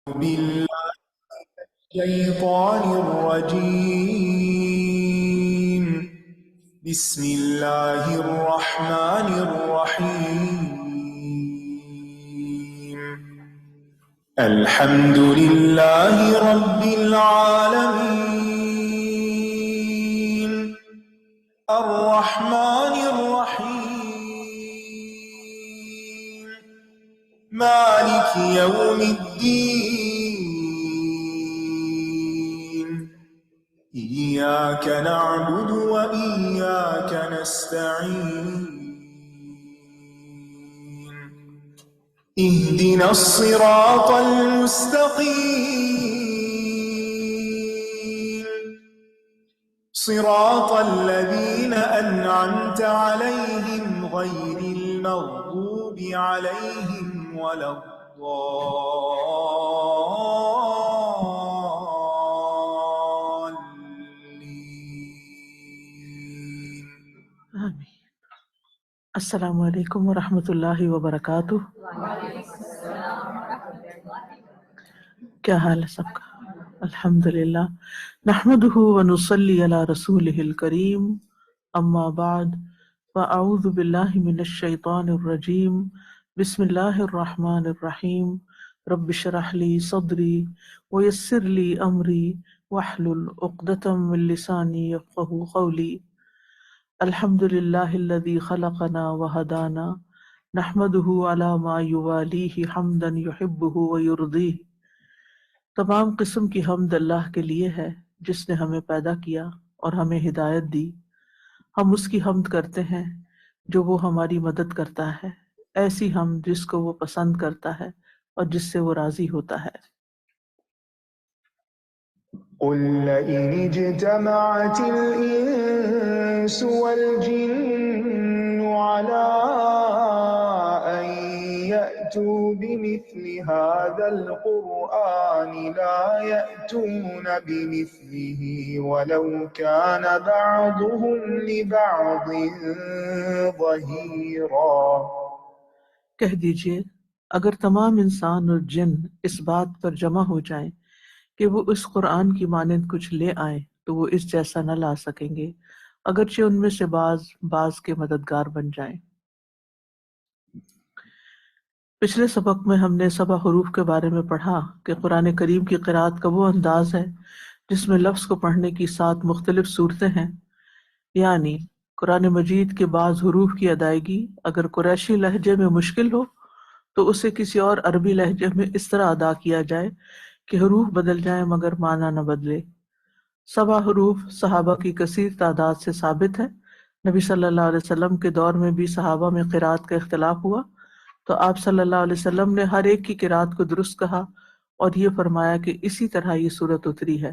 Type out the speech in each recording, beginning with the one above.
بالله الشيطان الرجيم. بسم الله الرحمن الرحيم. الحمد لله رب العالمين الرحمن الرحيم مالك يوم الدين. إياك نعبد وإياك نستعين. اهدنا الصراط المستقيم صراط الذين أنعمت عليهم غير المغضوب عليهم ولا الضالين. آمین۔ السلام علیکم ورحمۃ اللہ وبرکاتہ۔ کیا حال ہے سب کا؟ الحمدللہ نحمدہ ونصلی علی رسولہ الکریم، اما بعد فاعوذ باللہ من الشیطان الرجیم، بسم اللہ الرحمن الرحیم، رب اشرح لی صدری ویسر لی امری واحلل عقدۃ من لسانی یفقہوا قولی۔ الحمد للہ الذی خلقنا وہدانا نحمدہ علی ما یوالیہ حمدا یحبہ ویرضیہ۔ تمام قسم کی حمد اللہ کے لیے ہے جس نے ہمیں پیدا کیا اور ہمیں ہدایت دی۔ ہم اس کی حمد کرتے ہیں جو وہ ہماری مدد کرتا ہے، ایسی حمد جس کو وہ پسند کرتا ہے اور جس سے وہ راضی ہوتا ہے۔ قل لئن اجتمعت الإنس والجن على أن يأتوا بمثل هذا القرآن لا يأتون بمثله ولو كان بعضهم لبعض ظهيرا۔ کہہ دیجئے اگر تمام انسان اور جن اس بات پر جمع ہو جائیں کہ وہ اس قرآن کی مانند کچھ لے آئیں تو وہ اس جیسا نہ لا سکیں گے، اگرچہ ان میں سے بعض کے مددگار بن جائیں۔ پچھلے سبق میں ہم نے 7 حروف کے بارے میں پڑھا کہ قرآن کریم کی قرأت کا وہ انداز ہے جس میں لفظ کو پڑھنے کی 7 مختلف صورتیں ہیں، یعنی قرآن مجید کے بعض حروف کی ادائیگی اگر قریشی لہجے میں مشکل ہو تو اسے کسی اور عربی لہجے میں اس طرح ادا کیا جائے کہ حروف بدل جائیں مگر معنی نہ بدلے۔ 7 حروف صحابہ کی کثیر تعداد سے ثابت ہے۔ نبی صلی اللہ علیہ وسلم کے دور میں بھی صحابہ میں قرأت کا اختلاف ہوا تو آپ صلی اللہ علیہ وسلم نے ہر ایک کی قرأت کو درست کہا اور یہ فرمایا کہ اسی طرح یہ صورت اتری ہے۔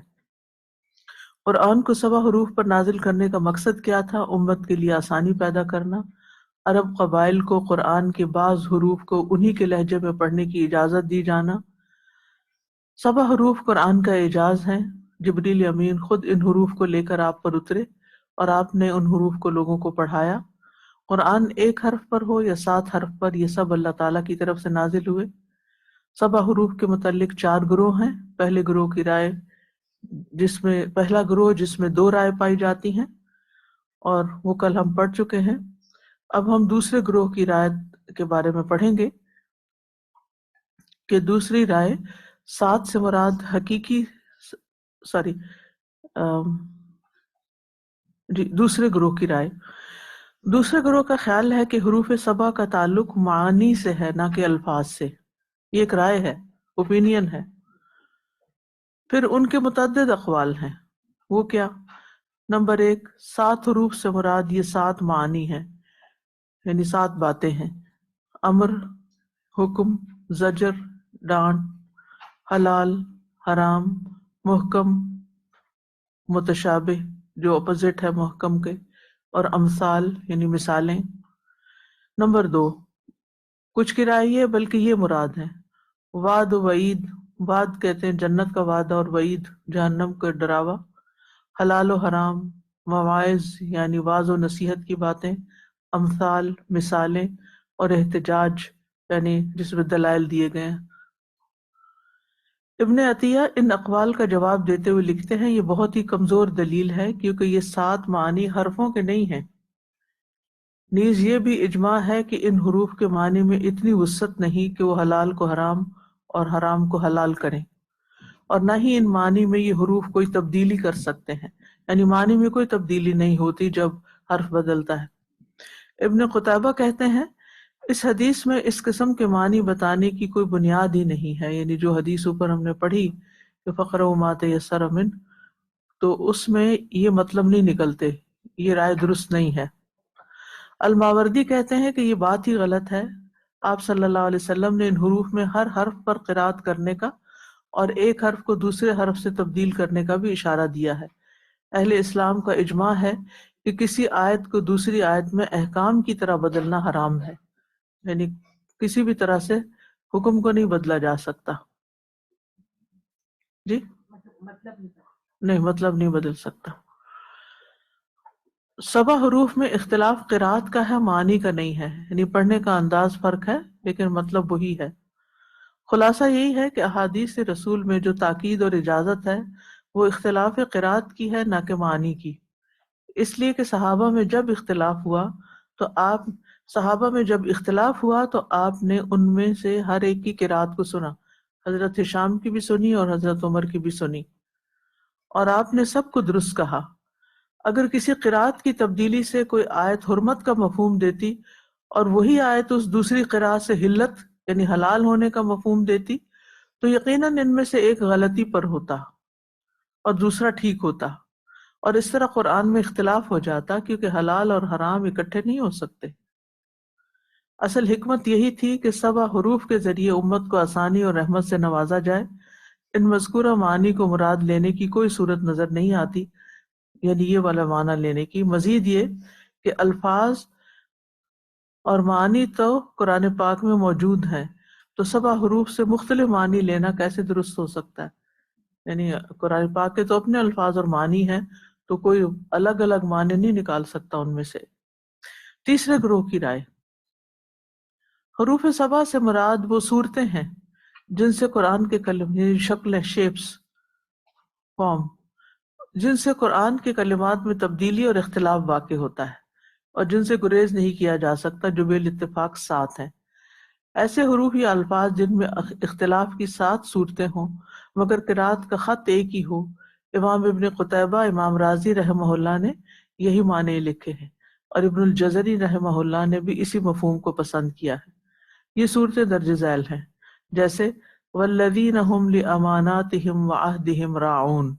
قرآن کو 7 حروف پر نازل کرنے کا مقصد کیا تھا؟ امت کے لیے آسانی پیدا کرنا، عرب قبائل کو قرآن کے بعض حروف کو انہی کے لہجے میں پڑھنے کی اجازت دی جانا۔ 7 حروف قرآن کا اعجاز ہیں۔ جبریل امین خود ان حروف کو لے کر آپ پر اترے اور آپ نے ان حروف کو لوگوں کو پڑھایا۔ قرآن ایک حرف پر ہو یا 7 حرف پر، یہ سب اللہ تعالیٰ کی طرف سے نازل ہوئے۔ 7 حروف کے متعلق 4 گروہ ہیں۔ پہلا گروہ جس میں 2 رائے پائی جاتی ہیں اور وہ کل ہم پڑھ چکے ہیں۔ اب ہم دوسرے گروہ کی رائے کے بارے میں پڑھیں گے کہ دوسری رائے 7 سے مراد دوسرے گروہ کی رائے۔ دوسرے گروہ کا خیال ہے کہ حروف 7 کا تعلق معانی سے ہے نہ کہ الفاظ سے۔ یہ ایک رائے ہے، اوپینین ہے۔ پھر ان کے متعدد اقوال ہیں۔ وہ کیا؟ نمبر 1، 7 حروف سے مراد یہ 7 معانی ہیں، یعنی 7 باتیں ہیں: امر، حکم، زجر، ڈانٹ، حلال، حرام، محکم، متشابہ جو اپوزٹ ہے محکم کے، اور امثال یعنی مثالیں۔ نمبر 2، کچھ کی رائے یہ بلکہ یہ مراد ہے وعد و وعید۔ وعد کہتے ہیں جنت کا وعدہ اور وعید جہنم کا ڈراوا۔ حلال و حرام، مواعظ یعنی واعظ و نصیحت کی باتیں، امثال مثالیں، اور احتجاج یعنی جس میں دلائل دیے گئے ہیں۔ ابن عطیہ ان اقوال کا جواب دیتے ہوئے لکھتے ہیں یہ بہت ہی کمزور دلیل ہے کیونکہ یہ 7 معنی حرفوں کے نہیں ہیں۔ نیز یہ بھی اجماع ہے کہ ان حروف کے معنی میں اتنی وسعت نہیں کہ وہ حلال کو حرام اور حرام کو حلال کریں، اور نہ ہی ان معنی میں یہ حروف کوئی تبدیلی کر سکتے ہیں، یعنی معنی میں کوئی تبدیلی نہیں ہوتی جب حرف بدلتا ہے۔ ابن قتیبہ کہتے ہیں اس حدیث میں اس قسم کے معنی بتانے کی کوئی بنیاد ہی نہیں ہے، یعنی جو حدیث اوپر ہم نے پڑھی کہ فقرؤ ما تیسر من، تو اس میں یہ مطلب نہیں نکلتے، یہ رائے درست نہیں ہے۔ الماوردی کہتے ہیں کہ یہ بات ہی غلط ہے، آپ صلی اللہ علیہ وسلم نے ان حروف میں ہر حرف پر قرات کرنے کا اور ایک حرف کو دوسرے حرف سے تبدیل کرنے کا بھی اشارہ دیا ہے۔ اہل اسلام کا اجماع ہے کہ کسی آیت کو دوسری آیت میں احکام کی طرح بدلنا حرام ہے، یعنی کسی بھی طرح سے حکم کو نہیں بدلا جا سکتا۔ جی نہیں، مطلب نہیں بدل سکتا۔ 7 حروف میں اختلاف قرات کا ہے، معنی کا نہیں ہے، یعنی پڑھنے کا انداز فرق ہے لیکن مطلب وہی ہے۔ خلاصہ یہی ہے کہ احادیث رسول میں جو تاکید اور اجازت ہے وہ اختلاف قرات کی ہے، نہ کہ معنی کی، اس لیے کہ صحابہ میں جب اختلاف ہوا تو آپ نے ان میں سے ہر ایک کی قرات کو سنا، حضرت ہشام کی بھی سنی اور حضرت عمر کی بھی سنی، اور آپ نے سب کو درست کہا۔ اگر کسی قرات کی تبدیلی سے کوئی آیت حرمت کا مفہوم دیتی اور وہی آیت اس دوسری قرات سے حلت یعنی حلال ہونے کا مفہوم دیتی تو یقیناً ان میں سے ایک غلطی پر ہوتا اور دوسرا ٹھیک ہوتا، اور اس طرح قرآن میں اختلاف ہو جاتا کیونکہ حلال اور حرام اکٹھے نہیں ہو سکتے۔ اصل حکمت یہی تھی کہ 7 حروف کے ذریعے امت کو آسانی اور رحمت سے نوازا جائے۔ ان مذکورہ معنی کو مراد لینے کی کوئی صورت نظر نہیں آتی، یعنی یہ والا معنی لینے کی۔ مزید یہ کہ الفاظ اور معنی تو قرآن پاک میں موجود ہیں، تو 7 حروف سے مختلف معنی لینا کیسے درست ہو سکتا ہے؟ یعنی قرآن پاک کے تو اپنے الفاظ اور معنی ہیں، تو کوئی الگ الگ معنی نہیں نکال سکتا ان میں سے۔ تیسرے گروہ کی رائے، حروف 7 سے مراد وہ صورتیں ہیں جن سے قرآن کے یعنی شکلیں، شیپس، فارم، جن سے قرآن کے کلمات میں تبدیلی اور اختلاف واقع ہوتا ہے اور جن سے گریز نہیں کیا جا سکتا، جو بالاتفاق 7 ہیں۔ ایسے حروف یا الفاظ جن میں اختلاف کی 7 صورتیں ہوں مگر قرات کا خط ایک ہی ہو۔ امام ابن قتیبہ، امام رازی رحمہ اللہ نے یہی معنی لکھے ہیں، اور ابن الجزری رحمہ اللہ نے بھی اسی مفہوم کو پسند کیا ہے۔ یہ صورتیں درج ذیل ہیں، جیسے والذین ہم لاماناتہم وعہدہم راعون،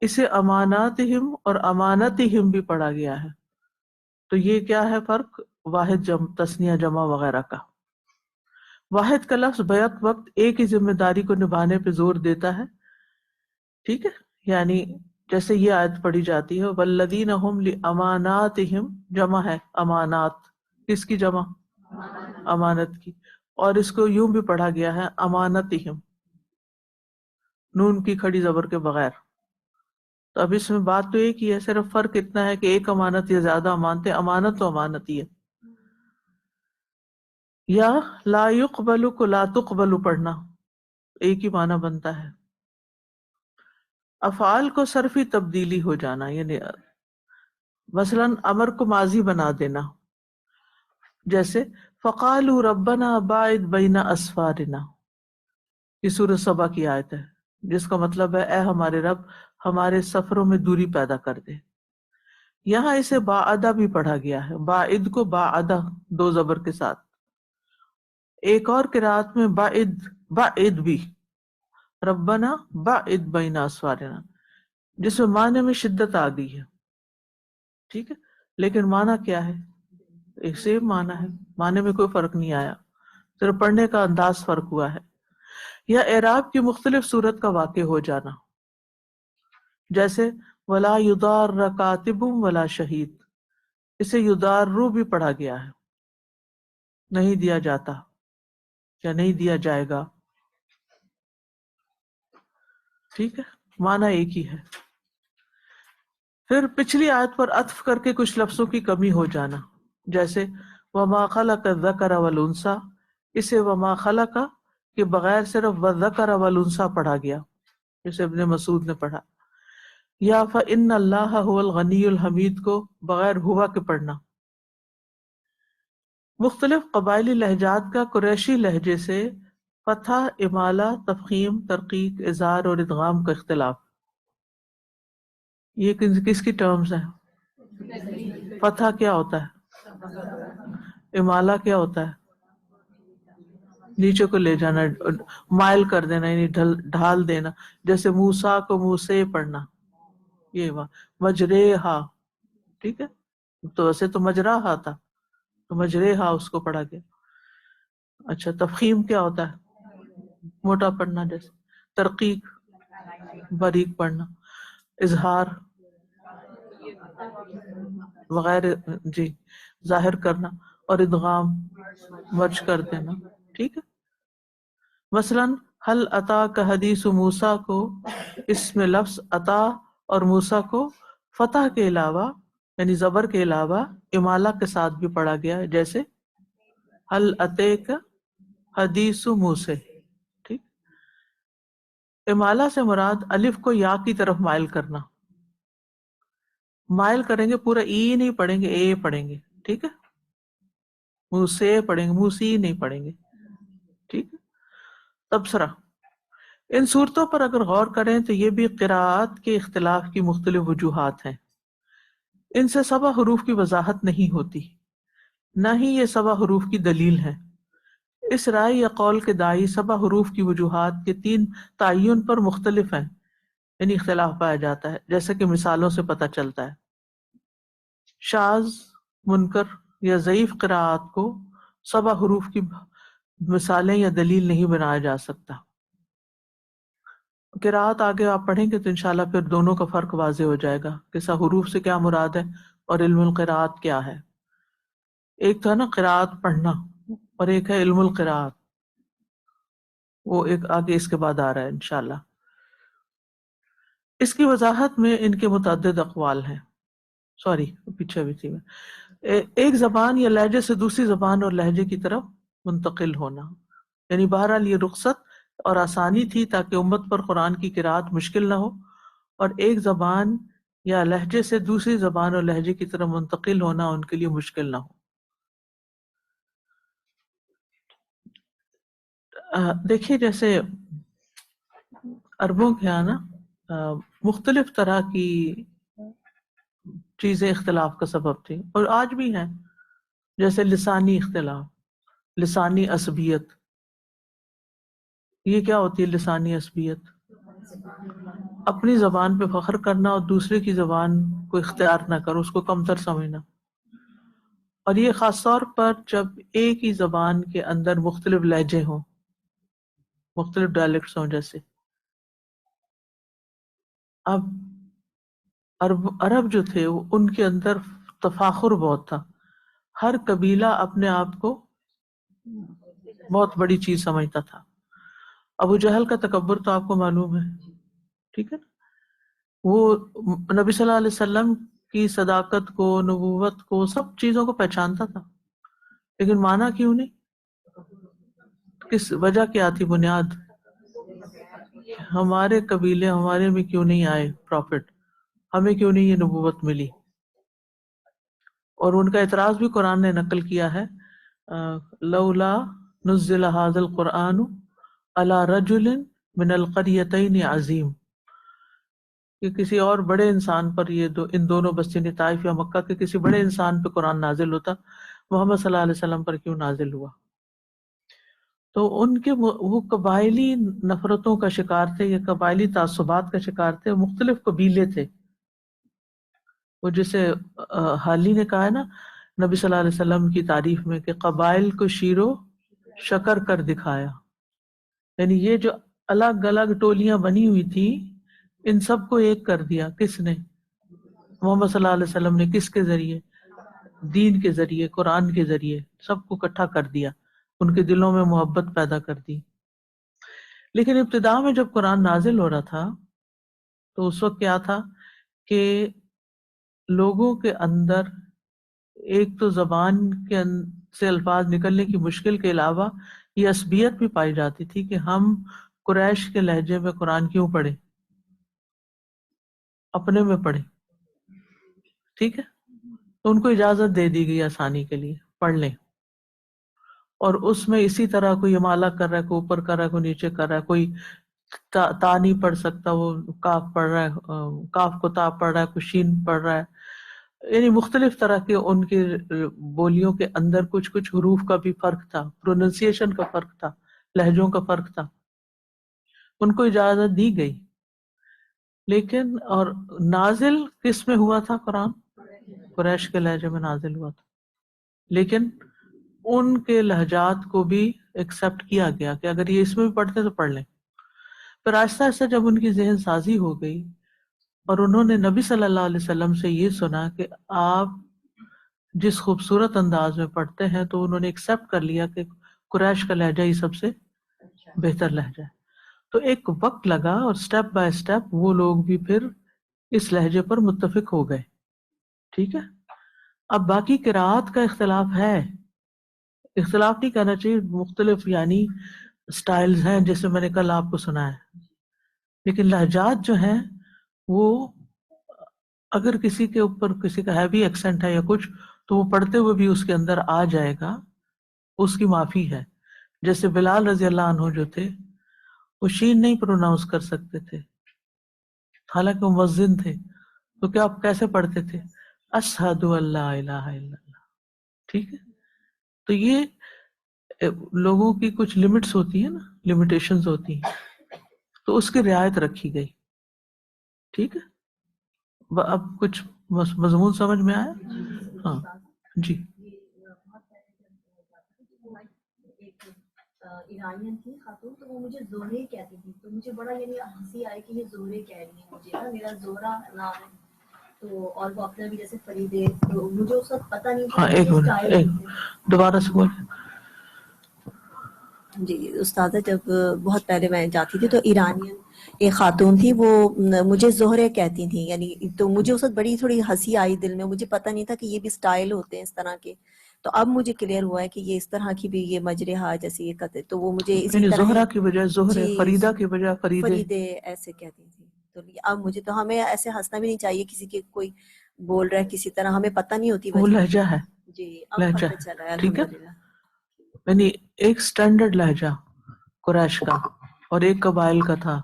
اسے اماناتہم اور امانتہم بھی پڑھا گیا ہے، تو یہ کیا ہے فرق؟ واحد تثنیہ جمع وغیرہ کا۔ واحد کا لفظ بیک وقت ایک ہی ذمہ داری کو نبھانے پہ زور دیتا ہے، ٹھیک ہے، یعنی جیسے یہ آیت پڑھی جاتی ہے والذین ہم لاماناتہم، جمع ہے امانات، کس کی جمع؟ امانت کی، اور اس کو یوں بھی پڑھا گیا ہے امانتہم، نون کی کھڑی زبر کے بغیر۔ تو اب اس میں بات تو ایک ہی ہے، صرف فرق اتنا ہے کہ ایک امانت یا زیادہ امانتیں، امانت تو امانت ہی ہے۔ یا لا یقبل کو لا تقبل پڑھنا، ایک ہی معنی بنتا ہے۔ افعال کو صرفی تبدیلی ہو جانا، یعنی مثلا امر کو ماضی بنا دینا، جیسے فقالوا ربنا باعد بین اسفارنا، یہ سورۃ سبا کی آیت ہے جس کا مطلب ہے اے ہمارے رب ہمارے سفروں میں دوری پیدا کر دے۔ یہاں اسے باعدہ بھی پڑھا گیا ہے، باعد کو باعدہ 2 زبر کے ساتھ۔ ایک اور قرات میں باعد، باعد بھی، ربنا باعد بین اسفارنا، جس میں معنی میں شدت آ گئی ہے، ٹھیک ہے، لیکن معنی کیا ہے؟ ایک سیم معنی ہے، معنی میں کوئی فرق نہیں آیا، صرف پڑھنے کا انداز فرق ہوا ہے۔ یا اعراب کی مختلف صورت کا واقع ہو جانا، جیسے ولا یضار کاتب ولا شہید، اسے یضار بھی پڑھا گیا ہے، نہیں دیا جاتا یا نہیں دیا جائے گا، ٹھیک ہے، معنی ایک ہی ہے۔ پھر پچھلی آیت پر عطف کر کے کچھ لفظوں کی کمی ہو جانا، جیسے وما خلق الذکر والانثی، اسے وما خلق کہ بغیر صرف وذکر والانثی پڑھا گیا جسے ابن مسعود نے پڑھا، یا فإن اللہ هو الغنی الحمید کو بغیر ہوا کے پڑھنا۔ مختلف قبائلی لہجات کا قریشی لہجے سے فتح، امالہ، تفخیم، ترقیق، اظہار اور ادغام کا اختلاف۔ یہ کس کی ٹرمز ہیں؟ فتح کیا ہوتا ہے؟ امالہ کیا ہوتا ہے؟ نیچے کو لے جانا، مائل کر دینا، یعنی ڈھال دینا، جیسے موسیٰ کو موسے پڑھنا، یہ مجریہا، ٹھیک ہے، تو ویسے تو مجراہا تھا، تو مجریہا اس کو پڑھا گیا۔ اچھا، تفخیم کیا ہوتا ہے؟ موٹا پڑھنا، جیسے ترقیق باریک پڑھنا، اظہار وغیرہ، جی ظاہر کرنا، اور ادغام مرج کر دینا، ٹھیک ہے۔ مثلاً حل عطا کا حدیث موسیٰ کو اس میں لفظ عطا اور موسیٰ کو فتح کے علاوہ یعنی زبر کے علاوہ امالہ کے ساتھ بھی پڑھا گیا ہے، جیسے حل عطے کا حدیث موسیٰ، ٹھیک۔ امالہ سے مراد الف کو یا کی طرف مائل کرنا، مائل کریں گے، پورا ای نہیں پڑھیں گے، اے پڑھیں گے، ٹھیک ہے، موسے پڑھیں گے، موسی نہیں پڑھیں گے، ٹھیک ہے۔ تبصرہ: ان صورتوں پر اگر غور کریں تو یہ بھی قراءات کے اختلاف کی مختلف وجوہات ہیں۔ ان سے سبع حروف کی وضاحت نہیں ہوتی، نہ ہی یہ سبع حروف کی دلیل ہے۔ اس رائے یا قول کے داعی سبع حروف کی وجوہات کے 3 تعین پر مختلف ہیں، یعنی اختلاف پایا جاتا ہے، جیسے کہ مثالوں سے پتہ چلتا ہے۔ شاذ، منکر یا ضعیف قراءات کو سبع حروف کی مثالیں یا دلیل نہیں بنایا جا سکتا۔ قراءت آگے آپ پڑھیں گے تو انشاءاللہ پھر دونوں کا فرق واضح ہو جائے گا کہ حروف سے کیا مراد ہے اور علم القراءت کیا ہے۔ ایک تو ہے نا قراءت پڑھنا، اور ایک ہے علم القراءت، وہ ایک آگے اس کے بعد آ رہا ہے انشاءاللہ۔ اس کی وضاحت میں ان کے متعدد اقوال ہیں، پیچھے بھی تھی میں۔ ایک زبان یا لہجے سے دوسری زبان اور لہجے کی طرف منتقل ہونا، یعنی بہرحال یہ رخصت اور آسانی تھی تاکہ امت پر قرآن کی قراءت مشکل نہ ہو، اور ایک زبان یا لہجے سے دوسری زبان اور لہجے کی طرف منتقل ہونا ان کے لیے مشکل نہ ہو۔ دیکھیے جیسے عربوں کے یہاں نا مختلف طرح کی چیزیں اختلاف کا سبب تھی، اور آج بھی ہیں، جیسے لسانی اختلاف، لسانی عصبیت۔ یہ کیا ہوتی ہے لسانی عصبیت؟ اپنی زبان پہ فخر کرنا اور دوسرے کی زبان کو اختیار نہ کرو، اس کو کمتر سمجھنا، اور یہ خاص طور پر جب ایک ہی زبان کے اندر مختلف لہجے ہوں، مختلف ڈائلیکٹس ہوں۔ جیسے اب عرب جو تھے ان کے اندر تفاخر بہت تھا، ہر قبیلہ اپنے آپ کو بہت بڑی چیز سمجھتا تھا۔ ابو جہل کا تکبر تو آپ کو معلوم ہے، ٹھیک ہے نا؟ وہ نبی صلی اللہ علیہ وسلم کی صداقت کو، نبوت کو، سب چیزوں کو پہچانتا تھا، لیکن مانا کیوں نہیں؟ کس وجہ کیا تھی بنیاد؟ ہمارے قبیلے، ہمارے میں کیوں نہیں آئے پروفٹ، ہمیں کیوں نہیں یہ نبوت ملی؟ اور ان کا اعتراض بھی قرآن نے نقل کیا ہے، لولا نزل هذا القرآن على رجل من القريتين عظیم، کہ کسی اور بڑے انسان پر ان دونوں بستیوں طائف یا مکہ کے کسی بڑے انسان پہ قرآن نازل ہوتا، محمد صلی اللہ علیہ وسلم پر کیوں نازل ہوا؟ تو ان کے وہ قبائلی نفرتوں کا شکار تھے، یا قبائلی تعصبات کا شکار تھے، مختلف قبیلے تھے۔ وہ جسے حالی نے کہا ہے نا نبی صلی اللہ علیہ وسلم کی تعریف میں کہ قبائل کو شیر و شکر کر دکھایا، یعنی یہ جو الگ الگ ٹولیاں بنی ہوئی تھی ان سب کو ایک کر دیا۔ کس نے؟ محمد صلی اللہ علیہ وسلم نے۔ کس کے ذریعے؟ دین کے ذریعے، قرآن کے ذریعے سب کو اکٹھا کر دیا، ان کے دلوں میں محبت پیدا کر دی۔ لیکن ابتدا میں جب قرآن نازل ہو رہا تھا تو اس وقت کیا تھا کہ لوگوں کے اندر ایک تو زبان سے الفاظ نکلنے کی مشکل کے علاوہ یہ عصبیت بھی پائی جاتی تھی کہ ہم قریش کے لہجے میں قرآن کیوں پڑھیں، اپنے میں پڑھیں، ٹھیک ہے. تو ان کو اجازت دے دی گئی آسانی کے لیے پڑھ لیں. اور اس میں اسی طرح کوئی امالہ کر رہا ہے، کوئی اوپر کر رہا ہے، کوئی نیچے کر رہا ہے، کوئی تا نہیں پڑھ سکتا وہ کاف پڑھ رہا ہے، کاف کو تا پڑھ رہا ہے، کوئی شین پڑھ رہا ہے. یعنی مختلف طرح کے ان کی بولیوں کے اندر کچھ کچھ حروف کا بھی فرق تھا، پروننسیشن کا فرق تھا، لہجوں کا فرق تھا. ان کو اجازت دی گئی. لیکن اور نازل کس میں ہوا تھا قرآن؟ قریش کے لہجے میں نازل ہوا تھا. لیکن ان کے لہجات کو بھی ایکسپٹ کیا گیا کہ اگر یہ اس میں بھی پڑھتے تو پڑھ لیں. پھر آہستہ آہستہ جب ان کی ذہن سازی ہو گئی اور انہوں نے نبی صلی اللہ علیہ وسلم سے یہ سنا کہ آپ جس خوبصورت انداز میں پڑھتے ہیں، تو انہوں نے ایکسپٹ کر لیا کہ قریش کا لہجہ ہی سب سے بہتر لہجہ ہے. تو ایک وقت لگا اور سٹیپ بائی سٹیپ وہ لوگ بھی پھر اس لہجے پر متفق ہو گئے. ٹھیک ہے. اب باقی قرات کا اختلاف ہے، اختلاف نہیں کہنا چاہیے، مختلف یعنی سٹائلز ہیں جیسے میں نے کل آپ کو سنا ہے. لیکن لہجات جو ہیں وہ اگر کسی کے اوپر کسی کا ہیوی ایکسنٹ ہے یا کچھ، تو وہ پڑھتے ہوئے بھی اس کے اندر آ جائے گا، اس کی معافی ہے. جیسے بلال رضی اللہ عنہ جو تھے وہ شین نہیں پروناؤنس کر سکتے تھے، حالانکہ وہ مؤذن تھے. تو کیا آپ کیسے پڑھتے تھے؟ اشہد ان لا الہ الا اللہ. ٹھیک ہے. تو یہ لوگوں کی کچھ لمٹس ہوتی ہیں نا، لمیٹیشنز ہوتی ہیں، تو اس کی رعایت رکھی گئی. ٹھیک ہے. اب کچھ مضمون سمجھ میں آیا؟ ہاں جی. ایرانین تھی خاتون، تو وہ مجھے زہرے کہتی تھی، تو مجھے بڑا یعنی ہنسی آئی کہ یہ زہرے کہہ رہی ہیں مجھے نا، میرا زہرا نام ہے. تو اور وہ اپنا بھی جیسے فریدے، تو مجھے اس وقت پتہ نہیں تھا ہاں کہ ایک یہ منٹ، اسٹائل دوبارہ سے بول. جی استاذہ، جب بہت پہلے میں جاتی تھی تو ایرانین ایک خاتون تھی، وہ مجھے زہرے کہتی تھیں، یعنی تو مجھے اس وقت بڑی تھوڑی ہنسی آئی دل میں، مجھے پتہ نہیں تھا کہ یہ بھی اسٹائل ہوتے ہیں اس طرح کے. تو اب مجھے کلیئر ہوا ہے کہ یہ اس طرح کی بھی یہ مجرحہ جیسے یہ قطع، تو وہ مجھے اسی یعنی طرح زہرا کی بجائے زہرے، جی فریدہ کی بجائے فریدے. فریدے ایسے کہتی تھی. تو اب مجھے تو ہمیں ایسے ہنسنا بھی نہیں چاہیے کسی کے کوئی بول رہا ہے کسی طرح، ہمیں پتہ نہیں ہوتی وہ وجہ. لہجہ ہے، جی اب لہجہ پتہ ہے. چلا ہے ٹھیک ہے. الحمدللہ. یعنی ایک سٹینڈرڈ لہجہ قریش کا اور ایک قبائل کا تھا.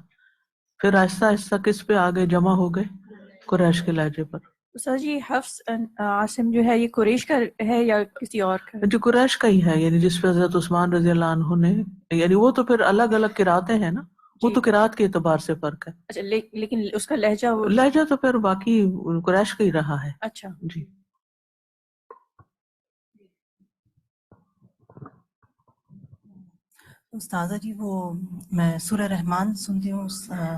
پھر آہستہ آہستہ کس پہ آگے جمع ہو گئے؟ قریش کے لہجے پر. سر جی حفص عاصم جو ہے یہ قریش کا ہے یا کسی اور کا؟ جو قریش کا ہی ہے، یعنی جس پہ حضرت عثمان رضی اللہ عنہ نے، یعنی وہ تو پھر الگ الگ قراتیں ہیں نا، وہ جی تو قرات کے اعتبار سے فرق ہے. اچھا، لیکن اس کا لہجہ وہ لہجہ تو پھر باقی قریش کا ہی رہا ہے. اچھا. جی. استاذہ جی، وہ میں سورہ رحمان سنتی ہوں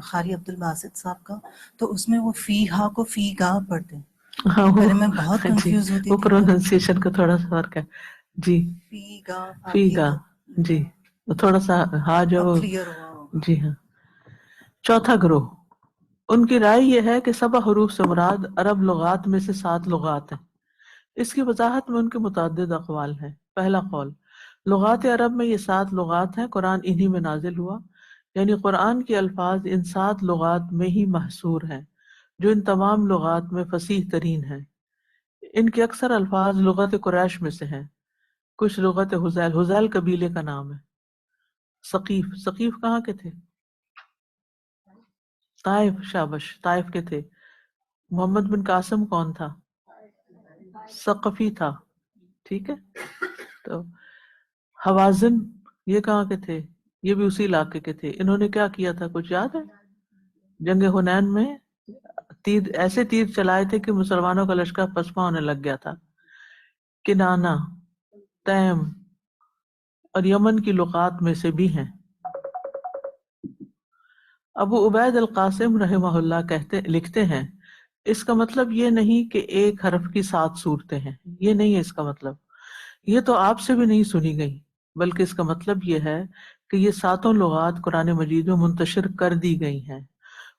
قاری عبد الباسط صاحب کا، تو اس میں وہ فی ہا کو فی گا پڑھتے ہیں. ہاں پہلے میں بہت جی، کنفیوز ہوتی وہ تھی. پروننسیشن کا تھوڑا سا فرق ہے. جی. فی گا فی گا. جی. تھوڑا سا ہاں جو کلیئر ہوا. جی ہاں. چوتھا گروہ، ان کی رائے یہ ہے کہ 7 حروف سے مراد عرب لغات میں سے 7 لغات ہیں. اس کی وضاحت میں ان کے متعدد اقوال ہیں. پہلا قول، لغات عرب میں یہ 7 لغات ہیں، قرآن انہی میں نازل ہوا. یعنی قرآن کے الفاظ ان 7 لغات میں ہی محصور ہیں، جو ان تمام لغات میں فصیح ترین ہیں. ان کے اکثر الفاظ لغت قریش میں سے ہیں، کچھ لغت حذیل، حذیل قبیلے کا نام ہے. ثقیف، ثقیف کہاں کے تھے؟ طائف. شابش، طائف کے تھے. محمد بن قاسم کون تھا؟ ثقفی تھا. ٹھیک ہے. تو حوازن یہ کہاں کے تھے؟ یہ بھی اسی علاقے کے تھے. انہوں نے کیا کیا تھا کچھ یاد ہے؟ جنگ حنین میں ایسے تیر چلائے تھے کہ مسلمانوں کا لشکر پسپا ہونے لگ گیا تھا. کنانہ، تیم اور یمن کی لغات میں سے بھی ہیں. ابو عبید القاسم رحمہ اللہ لکھتے ہیں، اس کا مطلب یہ نہیں کہ ایک حرف کی 7 صورتیں ہیں، یہ نہیں ہے اس کا مطلب. یہ تو آپ سے بھی نہیں سنی گئی، بلکہ اس کا مطلب یہ ہے کہ یہ 7 لغات قرآن مجید میں منتشر کر دی گئی ہیں.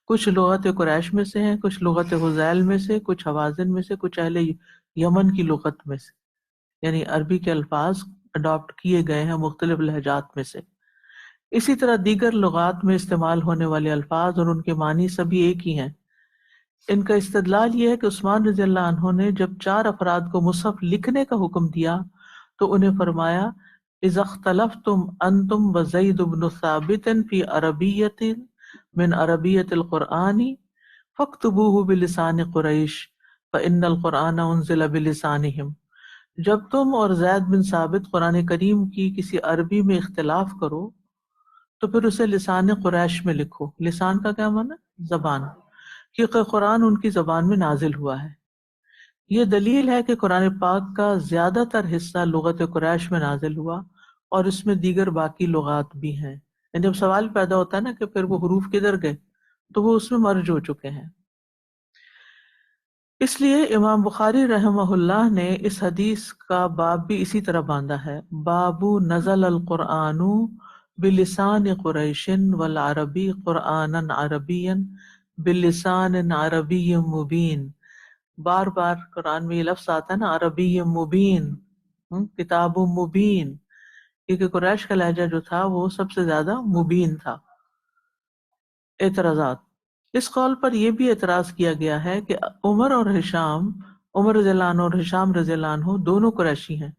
کچھ لغت قریش میں سے ہیں، کچھ لغت حذیل میں سے، کچھ حوازن میں سے، کچھ اہل یمن کی لغت میں سے. یعنی عربی کے الفاظ اڈاپٹ کیے گئے ہیں مختلف لہجات میں سے۔ اسی طرح دیگر لغات میں استعمال ہونے والے الفاظ اور ان کے معنی سبھی ایک ہی ہیں۔ ان کا استدلال یہ ہے کہ عثمان رضی اللہ عنہ نے جب 4 افراد کو مصحف لکھنے کا حکم دیا تو انہیں فرمایا اذا اختلفتم انتم وزید بن ثابت فی عربیۃ من عربیۃ القرآن فاکتبوہ بلسان قریش فإن القرآن انزل بلسانہم۔ جب تم اور زید بن ثابت قرآن کریم کی کسی عربی میں اختلاف کرو تو پھر اسے لسان قریش میں لکھو۔ لسان کا کیا معنی ہے؟ زبان، کیونکہ قرآن ان کی زبان میں نازل ہوا ہے۔ یہ دلیل ہے کہ قرآن پاک کا زیادہ تر حصہ لغت قریش میں نازل ہوا اور اس میں دیگر باقی لغات بھی ہیں۔ یعنی جب سوال پیدا ہوتا ہے نا کہ پھر وہ حروف کدھر گئے، تو وہ اس میں مرج ہو چکے ہیں۔ اس لیے امام بخاری رحمہ اللہ نے اس حدیث کا باب بھی اسی طرح باندھا ہے، باب نزل القرآن بلسان قریش والعربی قرآنا عربیا بلسان عربی مبین۔ بار بار قرآن میں یہ لفظ آتا ہے نا، عربی مبین، کتاب مبین، کیونکہ قریش کا لہجہ جو تھا وہ سب سے زیادہ مبین تھا۔ اعتراضات، اس قول پر یہ بھی اعتراض کیا گیا ہے کہ عمر رضی اللہ عنہ اور ہشام رضی اللہ عنہ دونوں قریشی ہیں،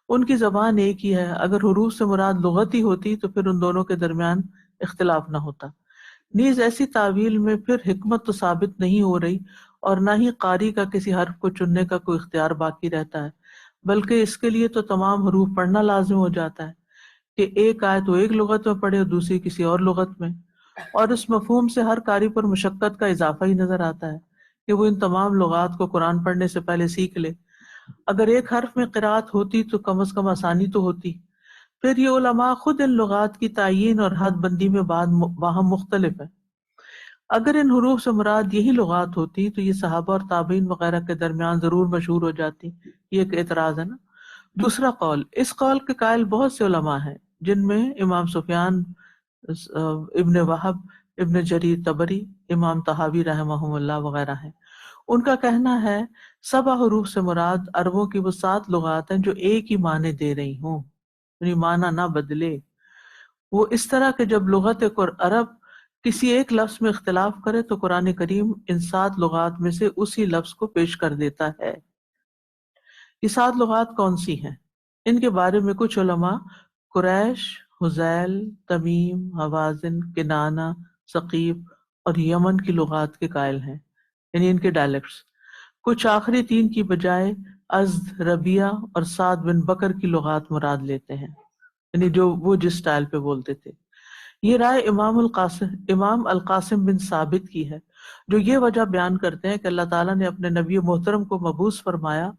ان کی زبان ایک ہی ہے، اگر حروف سے مراد لغت ہی ہوتی تو پھر ان دونوں کے درمیان اختلاف نہ ہوتا۔ نیز ایسی تعویل میں پھر حکمت تو ثابت نہیں ہو رہی اور نہ ہی قاری کا کسی حرف کو چننے کا کوئی اختیار باقی رہتا ہے، بلکہ اس کے لیے تو تمام حروف پڑھنا لازم ہو جاتا ہے کہ ایک آیت وہ ایک لغت میں پڑھے اور دوسری کسی اور لغت میں، اور اس مفہوم سے ہر قاری پر مشقت کا اضافہ ہی نظر آتا ہے کہ وہ ان تمام لغات کو قرآن پڑھنے سے پہلے سیکھ لے۔ اگر ایک حرف میں قرات ہوتی تو کم از کم آسانی تو ہوتی۔ پھر یہ علماء خود ان لغات کی تعیین اور حد بندی میں باہم مختلف ہیں۔ اگر ان حروف سے مراد یہی لغات ہوتی تو یہ صحابہ اور تابعین وغیرہ کے درمیان ضرور مشہور ہو جاتی۔ یہ ایک اعتراض ہے نا۔ دوسرا قول، اس قول کے قائل بہت سے علماء ہیں جن میں امام سفیان، ابن وہب، ابن جریر طبری، امام طحاوی رحمہم اللہ وغیرہ ہیں۔ ان کا کہنا ہے 7 حروف سے مراد عربوں کی وہ 7 لغات ہیں جو ایک ہی معنی دے رہی ہوں، یعنی معنی نہ بدلے۔ وہ اس طرح کہ جب لغت عرب کسی ایک لفظ میں اختلاف کرے تو قرآن کریم ان 7 لغات میں سے اسی لفظ کو پیش کر دیتا ہے۔ یہ 7 لغات کون سی ہیں؟ ان کے بارے میں کچھ علماء قریش، حذیل، تمیم، حوازن، کنانہ، ثقیف اور یمن کی لغات کے قائل ہیں، یعنی ان کے ڈائلیکٹس۔ کچھ آخری 3 کی بجائے ازد، ربیہ اور سعد بن بکر کی لغات مراد لیتے ہیں، یعنی جو وہ جس سٹائل پہ بولتے تھے۔ یہ رائے امام القاسم بن ثابت کی ہے، جو یہ وجہ بیان کرتے ہیں کہ اللہ تعالیٰ نے اپنے نبی محترم کو مبعوث فرمایا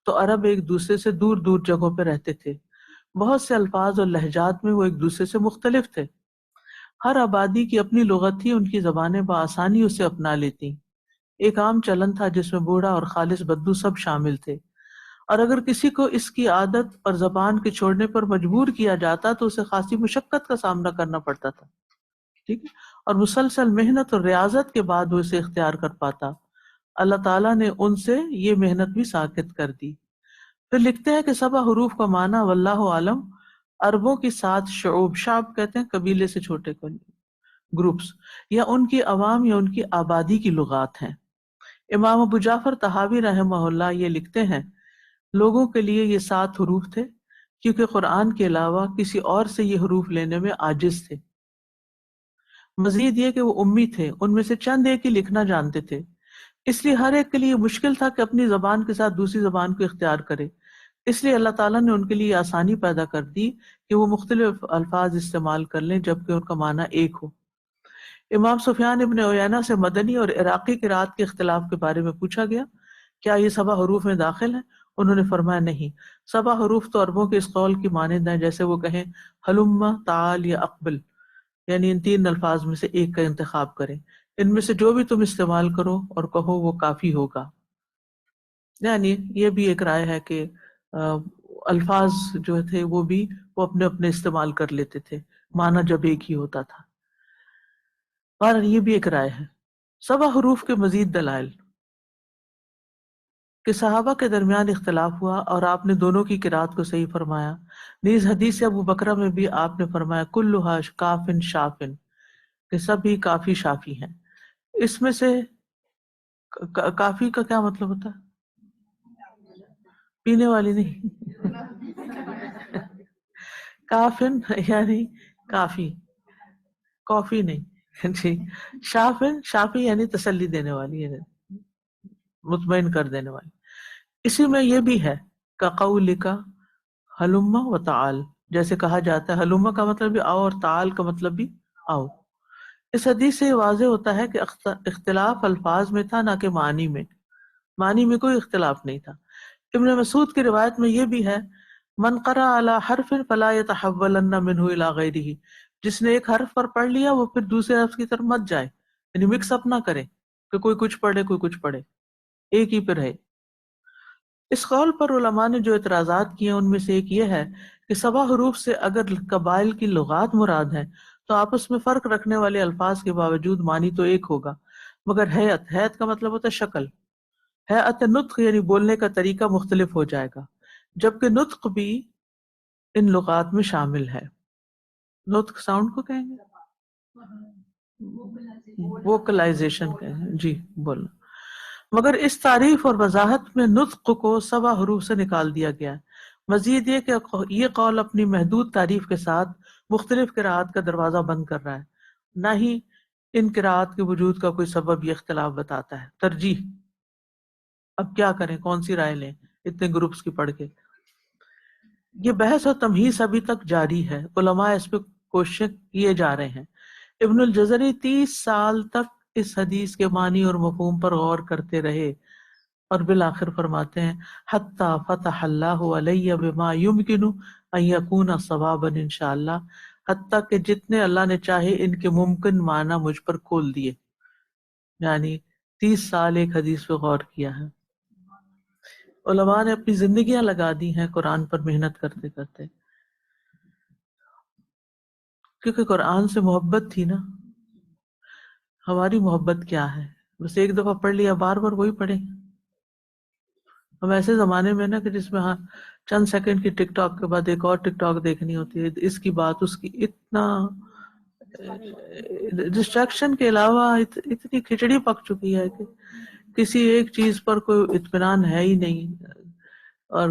تو عرب ایک دوسرے سے دور دور جگہوں پہ رہتے تھے، بہت سے الفاظ اور لہجات میں وہ ایک دوسرے سے مختلف تھے، ہر آبادی کی اپنی لغت تھی، ان کی زبانیں بآسانی اسے اپنا لیتی۔ ایک عام چلن تھا جس میں بوڑھا اور خالص بدو سب شامل تھے، اور اگر کسی کو اس کی عادت اور زبان کے چھوڑنے پر مجبور کیا جاتا تو اسے خاصی مشقت کا سامنا کرنا پڑتا تھا، ٹھیک ہے، اور مسلسل محنت اور ریاضت کے بعد وہ اسے اختیار کر پاتا۔ اللہ تعالیٰ نے ان سے یہ محنت بھی ساقط کر دی۔ پھر لکھتے ہیں کہ 7 حروف کا معنی واللہ عالم عربوں کی 7 شعوب، شعب کہتے ہیں قبیلے سے چھوٹے کو، گروپس، یا ان کی عوام یا ان کی آبادی کی لغات ہیں۔ امام ابو جعفر طحاوی رحمہ اللہ یہ لکھتے ہیں لوگوں کے لیے یہ 7 حروف تھے کیونکہ قرآن کے علاوہ کسی اور سے یہ حروف لینے میں عاجز تھے۔ مزید یہ کہ وہ امی تھے، ان میں سے چند ایک ہی لکھنا جانتے تھے، اس لیے ہر ایک کے لیے مشکل تھا کہ اپنی زبان کے ساتھ دوسری زبان کو اختیار کرے۔ اس لیے اللہ تعالیٰ نے ان کے لیے آسانی پیدا کر دی کہ وہ مختلف الفاظ استعمال کر لیں جبکہ ان کا معنی ایک ہو۔ امام سفیان ابن عیینہ سے مدنی اور عراقی قرات کے اختلاف کے بارے میں پوچھا گیا، کیا یہ 7 حروف میں داخل ہیں؟ انہوں نے فرمایا نہیں، 7 حروف تو عربوں کے اس قول کی مانند ہیں جیسے وہ کہیں ہلم، تعال یا اقبل، یعنی ان 3 الفاظ میں سے ایک کا انتخاب کریں، ان میں سے جو بھی تم استعمال کرو اور کہو وہ کافی ہوگا۔ یعنی یہ بھی ایک رائے ہے کہ الفاظ جو تھے وہ بھی وہ اپنے اپنے استعمال کر لیتے تھے، معنی جب ایک ہی ہوتا تھا۔ اور یہ بھی ایک رائے ہے۔ 7 حروف کے مزید دلائل، کہ صحابہ کے درمیان اختلاف ہوا اور آپ نے دونوں کی قرات کو صحیح فرمایا. نیز حدیث ابو بکرہ میں بھی آپ نے فرمایا کلھا کافن شافن، کہ سب ہی کافی شافی ہیں. اس میں سے کافی کا کیا مطلب ہوتا ہے؟ پینے والی نہیں کافن یعنی کافی، کافی نہیں جی. شافن، شافی یعنی تسلی دینے والی، یعنی مطمئن کر دینے والی. اسی میں یہ بھی ہے کقولک ہلم و تعال، جیسے کہا جاتا ہے ہلم کا مطلب بھی آؤ اور تعال کا مطلب بھی آؤ. اس حدیث سے یہ واضح ہوتا ہے کہ اختلاف الفاظ میں تھا نہ کہ معنی میں. معنی میں کوئی اختلاف نہیں تھا. ابن مسعود کی روایت میں یہ بھی ہے من قرأ علی حرف فلا يتحولن منه الى غیرہ، جس نے ایک حرف پر پڑھ لیا وہ پھر دوسرے حرف کی طرف مت جائے، یعنی مکس اپ نہ کرے کہ کوئی کچھ پڑھے کوئی کچھ پڑھے، ایک ہی پہ رہے. اس قول پر علماء نے جو اعتراضات کیے ان میں سے ایک یہ ہے کہ 7 حروف سے اگر قبائل کی لغات مراد ہیں تو آپس میں فرق رکھنے والے الفاظ کے باوجود معنی تو ایک ہوگا، مگر ہیئت کا مطلب ہوتا ہے شکل، ہیئت نطق یعنی بولنے کا طریقہ مختلف ہو جائے گا، جبکہ نطق بھی ان لغات میں شامل ہے. نطق ساؤنڈ کو کہیں گے، ووکلائزیشن کہیں گے جی، بولنا. مگر اس تعریف اور وضاحت میں نطق کو 7 حروف سے نکال دیا گیا ہے. مزید یہ کہ یہ قول اپنی محدود تعریف کے ساتھ مختلف قراءات کا دروازہ بند کر رہا ہے، نہ ہی ان قراءات کے وجود کا کوئی سبب یہ اختلاف بتاتا ہے. ترجیح، اب کیا کریں، کون سی رائے لیں اتنے گروپس کی پڑھ کے. یہ بحث اور تمہیز ابھی تک جاری ہے، علماء اس پہ کوشش کیے جا رہے ہیں. ابن الجزری 30 سال تک اس حدیث کے معنی اور مفہوم پر غور کرتے رہے اور بالآخر فرماتے ہیں حتی فتح اللہ علی بما یمکن ان یکون صوابا انشاءاللہ، حتیٰ کہ جتنے اللہ نے چاہے ان کے ممکن معنی مجھ پر کھول دیے. یعنی 30 سال ایک حدیث پہ غور کیا ہے. علماء نے اپنی زندگیاں لگا دی ہیں قرآن پر محنت کرتے کرتے، کیونکہ قرآن سے محبت تھی نا. ہماری محبت کیا ہے؟ بس ایک دفعہ پڑھ لیا بار بار وہی پڑھیں. ہم ایسے زمانے میں نا کہ جس میں چند سیکنڈ کی ٹک ٹاک کے بعد ایک اور ٹک ٹاک دیکھنی ہوتی ہے، اس کی بات اس کی، اتنا ڈسٹریکشن کے علاوہ اتنی کھچڑی پک چکی ہے کہ کسی ایک چیز پر کوئی اطمینان ہے ہی نہیں، اور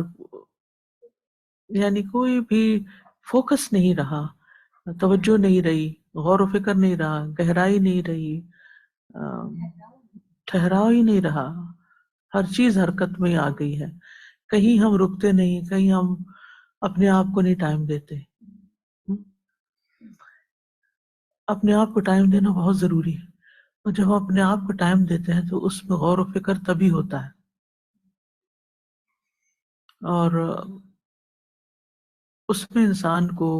یعنی کوئی بھی فوکس نہیں رہا، توجہ نہیں رہی، غور و فکر نہیں رہا، گہرائی نہیں رہی، ٹھہراؤ ہی نہیں رہا. ہر چیز حرکت میں آ گئی ہے، کہیں ہم رکتے نہیں، کہیں ہم اپنے آپ کو نہیں ٹائم دیتے. اپنے آپ کو ٹائم دینا بہت ضروری ہے، اور جب ہم اپنے آپ کو ٹائم دیتے ہیں تو اس میں غور و فکر تبھی ہوتا ہے. اور اس میں انسان کو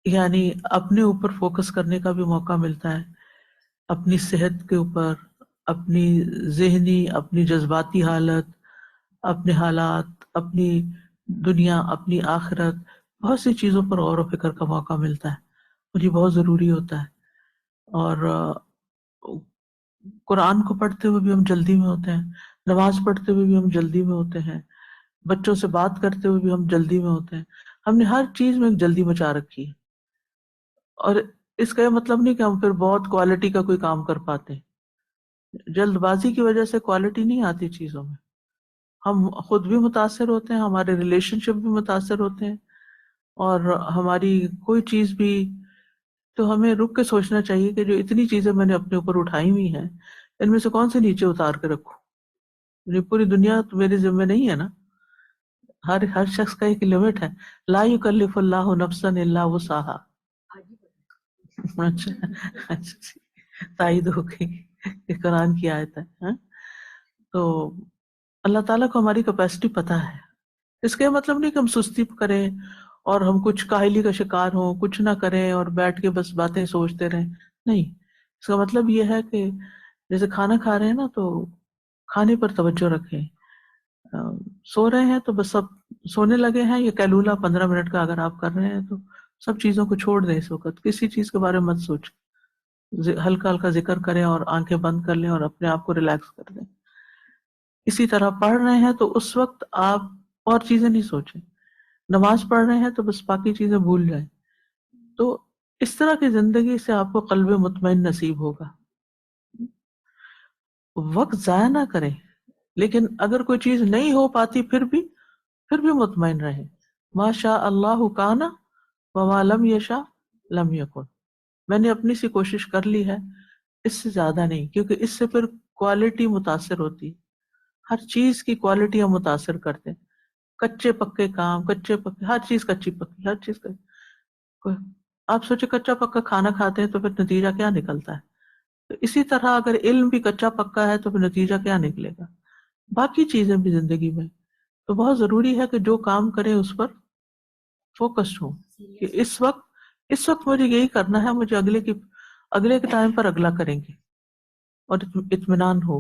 یعنی اپنے اوپر فوکس کرنے کا بھی موقع ملتا ہے، اپنی صحت کے اوپر، اپنی ذہنی، اپنی جذباتی حالت، اپنے حالات، اپنی دنیا، اپنی آخرت، بہت سی چیزوں پر غور و فکر کا موقع ملتا ہے، اور یہ بہت ضروری ہوتا ہے. اور قرآن کو پڑھتے ہوئے بھی ہم جلدی میں ہوتے ہیں، نماز پڑھتے ہوئے بھی ہم جلدی میں ہوتے ہیں، بچوں سے بات کرتے ہوئے بھی ہم جلدی میں ہوتے ہیں. ہم نے ہر چیز میں ایک جلدی مچا رکھی ہے، اور اس کا یہ مطلب نہیں کہ ہم پھر بہت کوالٹی کا کوئی کام کر پاتے ہیں. جلد بازی کی وجہ سے کوالٹی نہیں آتی چیزوں میں، ہم خود بھی متاثر ہوتے ہیں، ہمارے ریلیشن شپ بھی متاثر ہوتے ہیں، اور ہماری کوئی چیز بھی. تو ہمیں رک کے سوچنا چاہیے کہ جو اتنی چیزیں میں نے اپنے اوپر اٹھائی ہوئی ہیں ان میں سے کون سے نیچے اتار کے رکھوں. پوری دنیا تو میرے ذمہ نہیں ہے نا، ہر شخص کا ایک لمٹ ہے. لا یکلف اللہ نفسا الا وسعها. اچھا تائید ہو گئی کہ قرآن کی آیت ہے. تو اللہ تعالیٰ کو ہماری کیپیسٹی پتہ ہے. اس کا مطلب نہیں کہ ہم سستی کریں اور ہم کچھ کاہلی کا شکار ہوں، کچھ نہ کریں اور بیٹھ کے بس باتیں سوچتے رہیں. نہیں، اس کا مطلب یہ ہے کہ جیسے کھانا کھا رہے ہیں نا تو کھانے پر توجہ رکھیں. سو رہے ہیں تو بس اب سونے لگے ہیں، یہ قیلولہ 15 منٹ کا اگر آپ کر رہے ہیں تو سب چیزوں کو چھوڑ دیں. اس وقت کسی چیز کے بارے میں مت سوچیں. ہلکا ہلکا ذکر کریں اور آنکھیں بند کر لیں اور اپنے آپ کو ریلیکس کر دیں. اسی طرح پڑھ رہے ہیں تو اس وقت آپ اور چیزیں نہیں سوچیں. نماز پڑھ رہے ہیں تو بس باقی چیزیں بھول جائیں. تو اس طرح کی زندگی سے آپ کو قلب مطمئن نصیب ہوگا. وقت ضائع نہ کریں، لیکن اگر کوئی چیز نہیں ہو پاتی پھر بھی مطمئن رہیں. ما شاء اللہ کان وما لم یشاء لم یکن. میں نے اپنی سی کوشش کر لی ہے، اس سے زیادہ نہیں، کیونکہ اس سے پھر کوالٹی متاثر ہوتی ہے. ہر چیز کی کوالٹی ہم متاثر کرتے ہیں. کچے پکے کام، کچے پکے ہر چیز کچی پکی، ہر چیز آپ سوچے کچا پکا کھانا کھاتے ہیں تو پھر نتیجہ کیا نکلتا ہے. تو اسی طرح اگر علم بھی کچا پکا ہے تو پھر نتیجہ کیا نکلے گا. باقی چیزیں بھی زندگی میں تو بہت ضروری ہے کہ جو کام کریں اس پر فوکسڈ ہوں کہ اس وقت مجھے یہی کرنا ہے، مجھے اگلے کے ٹائم پر اگلا کریں گے اور اطمینان ہو.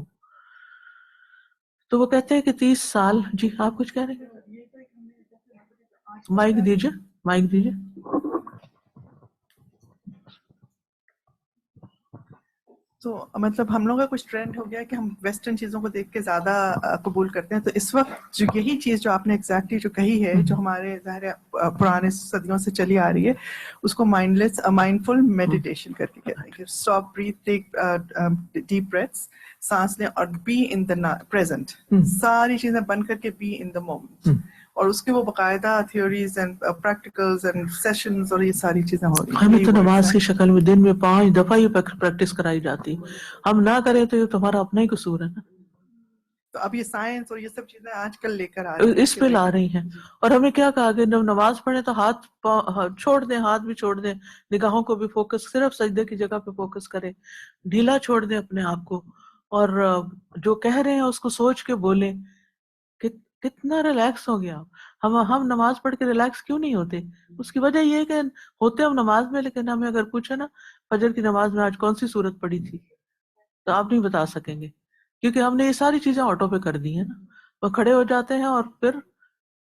تو وہ کہتے ہیں کہ 30 سال. جی آپ کچھ کہہ رہے ہیں؟ مائک دیجیے. تو مطلب ہم لوگوں کا کچھ ٹرینڈ ہو گیا کہ ہم ویسٹرن چیزوں کو دیکھ کے زیادہ قبول کرتے ہیں. تو اس وقت جو یہی چیز جو آپ نے ایگزیکٹلی جو کہی ہے، جو ہمارے ظاہر پرانے صدیوں سے چلی آ رہی ہے، اس کو مائنڈفل میڈیٹیشن کر کے کہتے ہیں کہ اسٹاپ بریتھ، ٹیک ڈیپ بریتھس، سانس لیں اور بی ان دا پریزنٹ. ساری چیزیں بند کر کے بی ان دا مومنٹ. اور اس کے وہ باقاعدہ theories and practicals and sessions اور یہ ساری چیزیں ہو رہی ہیں. ہمیں تو نماز کی شکل میں دن میں 5 دفعہ یہ پریکٹس کرائی جاتی. ہم نہ کریں تو یہ تمہارا اپنا ہی قصور ہے نا. تو اب یہ سائنس اور یہ سب چیزیں آج کل لے کر آ رہی ہیں، اس پہ لا رہی ہیں. اور ہمیں کیا کہا کہ جب نماز پڑھیں تو ہاتھ چھوڑ دیں، ہاتھ بھی چھوڑ دیں، نگاہوں کو بھی فوکس صرف سجدے کی جگہ پہ فوکس کریں، ڈھیلا چھوڑ دیں اپنے آپ کو، اور جو کہہ رہے ہیں اس کو سوچ کے بولیں. کتنا ریلیکس ہو گیا. ہم نماز پڑھ کے ریلیکس کیوں نہیں ہوتے؟ اس کی وجہ یہ ہے کہ ہوتے ہم نماز میں، لیکن ہمیں اگر پوچھے نا فجر کی نماز میں آج کون سی سورت پڑھی تھی تو آپ نہیں بتا سکیں گے، کیونکہ ہم نے یہ ساری چیزیں آٹو پہ کر دی ہیں نا. وہ کھڑے ہو جاتے ہیں اور پھر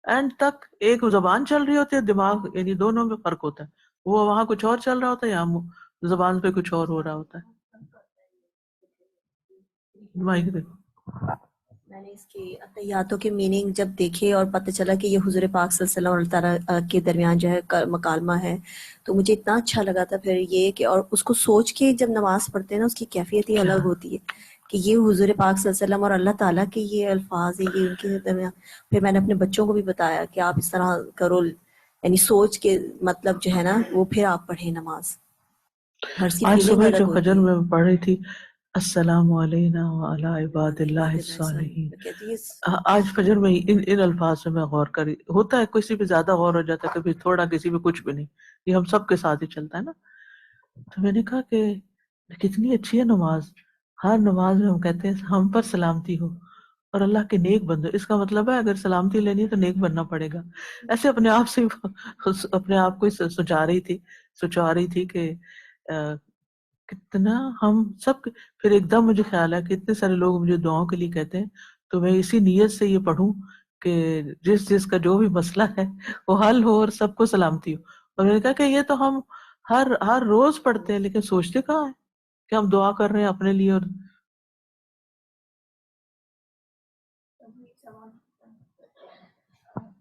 اینڈ تک ایک زبان چل رہی ہوتی ہے، دماغ یعنی دونوں میں فرق ہوتا ہے. وہ وہاں کچھ اور چل رہا ہوتا ہے، یہاں زبان پہ کچھ اور ہو رہا ہوتا ہے. میں نے اس کی اتحیاتوں کے میننگ جب دیکھے اور پتہ چلا کہ یہ حضور پاک صلی اللہ علیہ وسلم اور اللہ تعالیٰ کے درمیان جو ہے مکالمہ ہے، تو مجھے اتنا اچھا لگا تھا پھر یہ کہ، اور اس کو سوچ کے جب نماز پڑھتے ہیں نا اس کی کیفیت ہی الگ ہوتی ہے کہ یہ حضور پاک صلی اللہ علیہ وسلم اور اللہ تعالیٰ کے یہ الفاظ ہیں، یہ ان کے درمیان. پھر میں نے اپنے بچوں کو بھی بتایا کہ آپ اس طرح کرو، یعنی سوچ کے مطلب جو ہے نا وہ پھر آپ پڑھیں نماز. ہر سی آج فیلنگ صبح الگ جو ہوتی فجر ہے. میں پڑھ رہی تھی السلام علینا وعلی عباد اللہ الصالحین، آج فجر میں ان الفاظ سے میں غور کری. ہوتا ہے کسی پہ زیادہ غور ہو جاتا ہے، کبھی تھوڑا، کسی پہ کچھ بھی نہیں. یہ ہم سب کے ساتھ ہی چلتا ہے نا. تو میں نے کہا کہ کتنی اچھی ہے نماز. ہر نماز میں ہم کہتے ہیں ہم پر سلامتی ہو اور اللہ کے نیک بندو. اس کا مطلب ہے اگر سلامتی لینی ہے تو نیک بننا پڑے گا. ایسے اپنے آپ سے اپنے آپ کو سوچا رہی تھی کہ کتنا ہم سب. پھر ایک دم مجھے خیال ہے کہ اتنے سارے لوگ مجھے دعاؤں کے لیے کہتے ہیں، تو میں اسی نیت سے یہ پڑھوں کہ جس کا جو بھی مسئلہ ہے وہ حل ہو اور سب کو سلامتی ہو. اور میں نے کہا کہ یہ تو ہم ہر روز پڑھتے ہیں، لیکن سوچتے کہاں ہے کہ ہم دعا کر رہے ہیں اپنے لیے. اور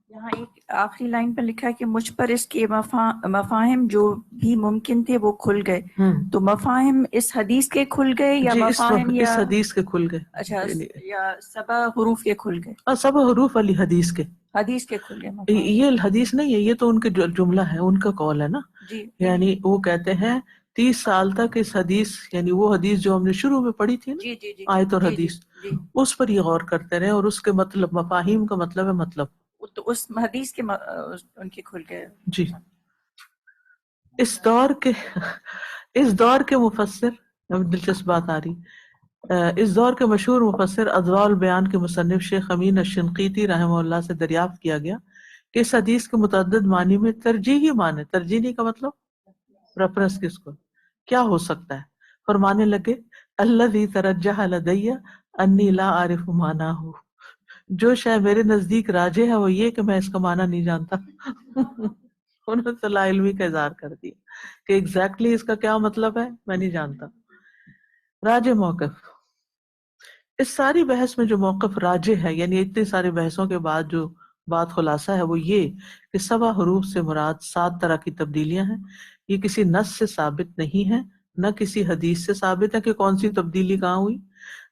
یہاں ایک آخری لائن پر لکھا ہے کہ مجھ پر اس کے مفاہم جو بھی ممکن تھے وہ کھل گئے. تو مفاہم اس حدیث کے کھل گئے یا جی مفاہم اس حدیث کے کھل گئے. اچھا، یا سبا حروف کے کھل گئے؟ سب حروف والی حدیث کے کھل گئے مفاہم. یہ حدیث نہیں ہے، یہ تو ان کے جملہ ہے، ان کا قول ہے نا. جی، یعنی وہ کہتے ہیں 30 سال تک اس حدیث، یعنی وہ حدیث جو ہم نے شروع میں پڑھی تھی نا، جی جی جی آیت اور جی حدیث، جی، اس پر یہ غور کرتے رہے. اور اس کے مطلب مفاہیم کا مطلب ہے مطلب. تو اس حدیث کے ان کے کھل گئے. جی اس دور کے مفسر، دلچسپ بات آ رہی، اس دور کے مشہور مفسر اضواء البیان کے مصنف شیخ امین الشنقیطی رحمہ اللہ سے دریافت کیا گیا کہ اس حدیث کے متعدد معنی میں ترجیحی معنی، ترجیحی کا مطلب پریفرنس کس کو، کیا ہو سکتا ہے. فرمانے لگے الذی ترجح لدی انی لا اعرف معناه، جو شے میرے نزدیک راجح ہے وہ یہ کہ میں اس کا معنی نہیں جانتا. انہوں نے تو لا علمی کا اظہار کر دیا کہ ایگزیکٹلی اس کا کیا مطلب ہے میں نہیں جانتا. راجع موقف. اس ساری بحث میں جو موقف راجع ہے، یعنی اتنے سارے بحثوں کے بعد جو بات خلاصہ ہے وہ یہ کہ 7 حروف سے مراد 7 طرح کی تبدیلیاں ہیں. یہ کسی نص سے ثابت نہیں ہے، نہ کسی حدیث سے ثابت ہے کہ کون سی تبدیلی کہاں ہوئی،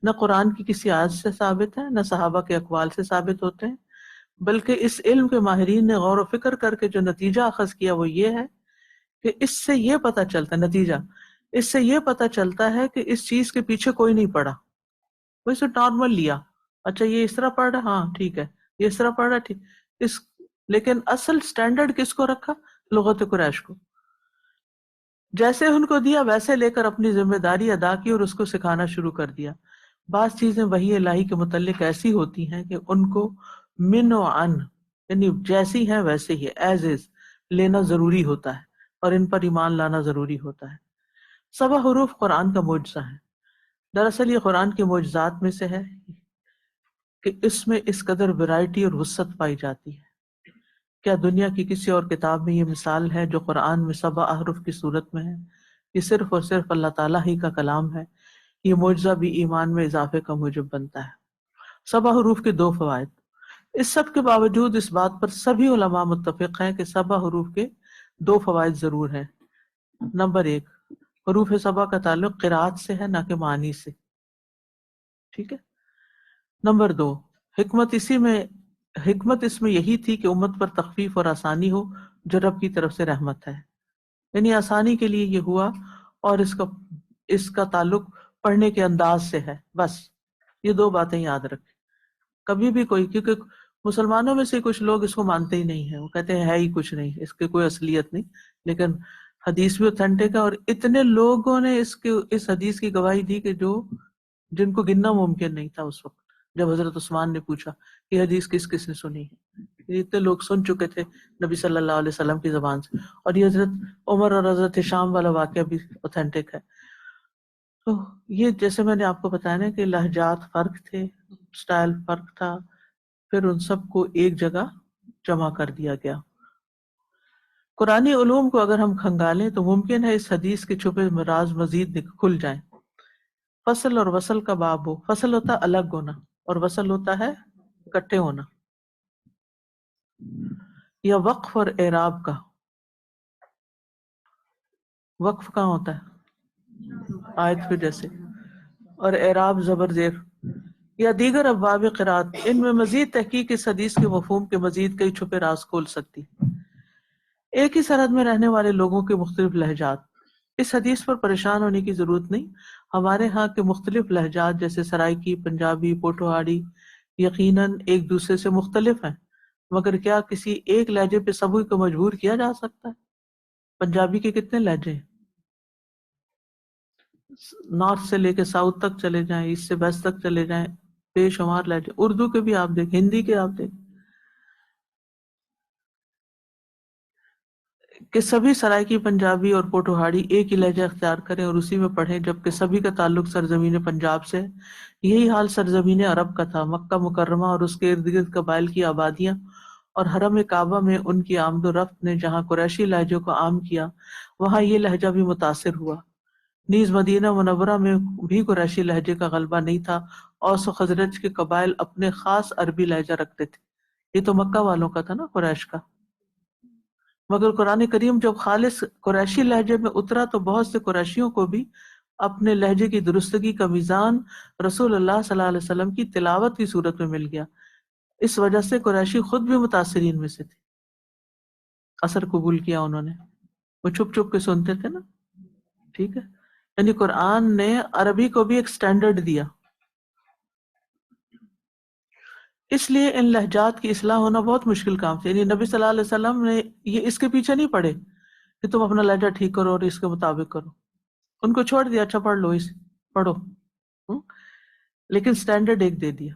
نہ قرآن کی کسی آیت سے ثابت ہے، نہ صحابہ کے اقوال سے ثابت ہوتے ہیں، بلکہ اس علم کے ماہرین نے غور و فکر کر کے جو نتیجہ اخذ کیا وہ یہ ہے کہ اس سے یہ پتہ چلتا ہے، نتیجہ اس سے یہ پتہ چلتا ہے کہ اس چیز کے پیچھے کوئی نہیں پڑا، وہ اسے نارمل لیا، اچھا یہ اس طرح پڑھ رہا، ہاں ٹھیک ہے، یہ اس طرح پڑھ رہا، ٹھیک اس، لیکن اصل سٹینڈرڈ کس کو رکھا؟ لغت قریش کو. جیسے ان کو دیا ویسے لے کر اپنی ذمہ داری ادا کی اور اس کو سکھانا شروع کر دیا. بعض چیزیں وحی الہی کے متعلق ایسی ہوتی ہیں کہ ان کو من و عن، یعنی جیسی ہیں ویسے ہی ایز از لینا ضروری ہوتا ہے اور ان پر ایمان لانا ضروری ہوتا ہے. 7 حروف قرآن کا معجزہ ہے. دراصل یہ قرآن کے معجزات میں سے ہے کہ اس میں اس قدر ورائٹی اور وسعت پائی جاتی ہے. کیا دنیا کی کسی اور کتاب میں یہ مثال ہے جو قرآن میں 7 احرف کی صورت میں ہے؟ یہ صرف اور صرف اللہ تعالیٰ ہی کا کلام ہے. یہ معجزہ بھی ایمان میں اضافے کا موجب بنتا ہے. 7 حروف کے 2 فوائد. اس سب کے باوجود اس بات پر سبھی علماء متفق ہیں کہ 7 حروف کے 2 فوائد ضرور ہیں. نمبر 1، حروف 7 کا تعلق قرات سے ہے نہ کہ معنی سے. ٹھیک ہے. نمبر 2، حکمت اس میں یہی تھی کہ امت پر تخفیف اور آسانی ہو جو رب کی طرف سے رحمت ہے، یعنی آسانی کے لیے یہ ہوا، اور اس کا تعلق پڑھنے کے انداز سے ہے. بس یہ 2 باتیں یاد رکھیں. کبھی بھی کوئی، کیونکہ مسلمانوں میں سے کچھ لوگ اس کو مانتے ہی نہیں ہیں، وہ کہتے ہیں ہے ہی کچھ نہیں، اس کی کوئی اصلیت نہیں، لیکن حدیث بھی اوتھینٹک ہے اور اتنے لوگوں نے اس حدیث کی گواہی دی کہ جن کو گننا ممکن نہیں تھا اس وقت جب حضرت عثمان نے پوچھا کہ حدیث کس کس نے سنی ہے. اتنے لوگ سن چکے تھے نبی صلی اللہ علیہ وسلم کی زبان سے. اور یہ حضرت عمر اور حضرت شام والا واقعہ بھی اوتھینٹک ہے. تو یہ جیسے میں نے آپ کو بتایا نا کہ لہجات فرق تھے، سٹائل فرق تھا، پھر ان سب کو ایک جگہ جمع کر دیا گیا. قرآنی علوم کو اگر ہم کھنگالیں تو ممکن ہے اس حدیث کے چھپے راز مزید کھل جائیں. فصل اور وصل کا باب ہو. فصل ہوتا ہے الگ ہونا اور وصل ہوتا ہے اکٹھے ہونا. یا وقف اور اعراب کا. وقف کہاں ہوتا ہے؟ آیت پہ جیسے، اور اعراب زبر زیر. یا دیگر ابواب قرات. ان میں مزید تحقیق اس حدیث کے مفہوم کے مزید کئی چھپے راز کھول سکتی. ایک ہی سرحد میں رہنے والے لوگوں کے مختلف لہجات. اس حدیث پر پریشان ہونے کی ضرورت نہیں. ہمارے ہاں کے مختلف لہجات جیسے سرائکی، پنجابی، پوٹھوہاڑی یقیناً ایک دوسرے سے مختلف ہیں، مگر کیا کسی ایک لہجے پہ سبھی کو مجبور کیا جا سکتا ہے؟ پنجابی کے کتنے لہجے ہیں؟ نارتھ سے لے کے ساؤتھ تک چلے جائیں، ایسٹ سے ویسٹ تک چلے جائیں، بے شمار لہجے. اردو کے بھی آپ دیکھیں، ہندی کے آپ دیکھیں کہ سبھی سرائکی، پنجابی اور پوٹھوہاڑی ایک ہی لہجہ اختیار کریں اور اسی میں پڑھیں، جبکہ سبھی کا تعلق سرزمین پنجاب سے ہے. یہی حال سرزمین عرب کا تھا. مکہ مکرمہ اور اس کے ارد گرد قبائل کی آبادیاں اور حرم کعبہ میں ان کی آمد و رفت نے جہاں قریشی لہجوں کو عام کیا، وہاں یہ لہجہ بھی متاثر ہوا. نیز مدینہ منورہ میں بھی قریشی لہجے کا غلبہ نہیں تھا. اوس و خزرج کے قبائل اپنے خاص عربی لہجہ رکھتے تھے. یہ تو مکہ والوں کا تھا نا، قریش کا. مگر قرآن کریم جب خالص قریشی لہجے میں اترا تو بہت سے قریشیوں کو بھی اپنے لہجے کی درستگی کا میزان رسول اللہ صلی اللہ علیہ وسلم کی تلاوت کی صورت میں مل گیا. اس وجہ سے قریشی خود بھی متاثرین میں سے تھے. اثر قبول کیا انہوں نے، وہ چھپ چھپ کے سنتے تھے نا. ٹھیک ہے، یعنی قرآن نے عربی کو بھی ایک سٹینڈرڈ دیا. اس لیے ان لہجات کی اصلاح ہونا بہت مشکل کام تھا. یعنی نبی صلی اللہ علیہ وسلم نے یہ اس کے پیچھے نہیں پڑے کہ تم اپنا لہجہ ٹھیک کرو اور اس کے مطابق کرو. ان کو چھوڑ دیا، اچھا پڑھ لو، اس پڑھو، لیکن سٹینڈرڈ ایک دے دیا.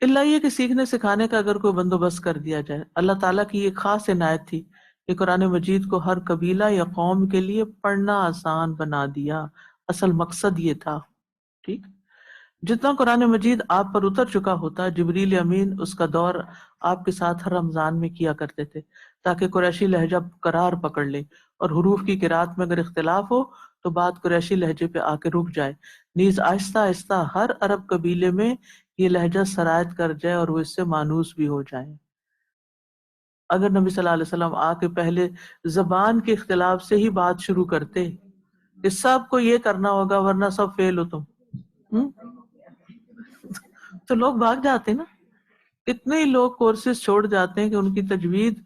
اللہ یہ کہ سیکھنے سکھانے کا اگر کوئی بندوبست کر دیا جائے. اللہ تعالیٰ کی ایک خاص عنایت تھی کہ قرآن مجید کو ہر قبیلہ یا قوم کے لیے پڑھنا آسان بنا دیا. اصل مقصد یہ تھا. ٹھیک، جتنا قرآن مجید آپ پر اتر چکا ہوتا، جبریل امین اس کا دور آپ کے ساتھ ہر رمضان میں کیا کرتے تھے تاکہ قریشی لہجہ قرار پکڑ لے، اور حروف کی قرات میں اگر اختلاف ہو تو بات قریشی لہجے پہ آ کے رک جائے۔ نیز آہستہ آہستہ ہر عرب قبیلے میں یہ لہجہ سرایت کر جائے اور وہ اس سے مانوس بھی ہو جائے۔ اگر نبی صلی اللہ علیہ وسلم آ کے پہلے زبان کے اختلاف سے ہی بات شروع کرتے کہ سب کو یہ کرنا ہوگا ورنہ سب فیل ہو تم، تو لوگ بھاگ جاتے نا۔ کتنے ہی لوگ کورسز چھوڑ جاتے ہیں کہ ان کی تجوید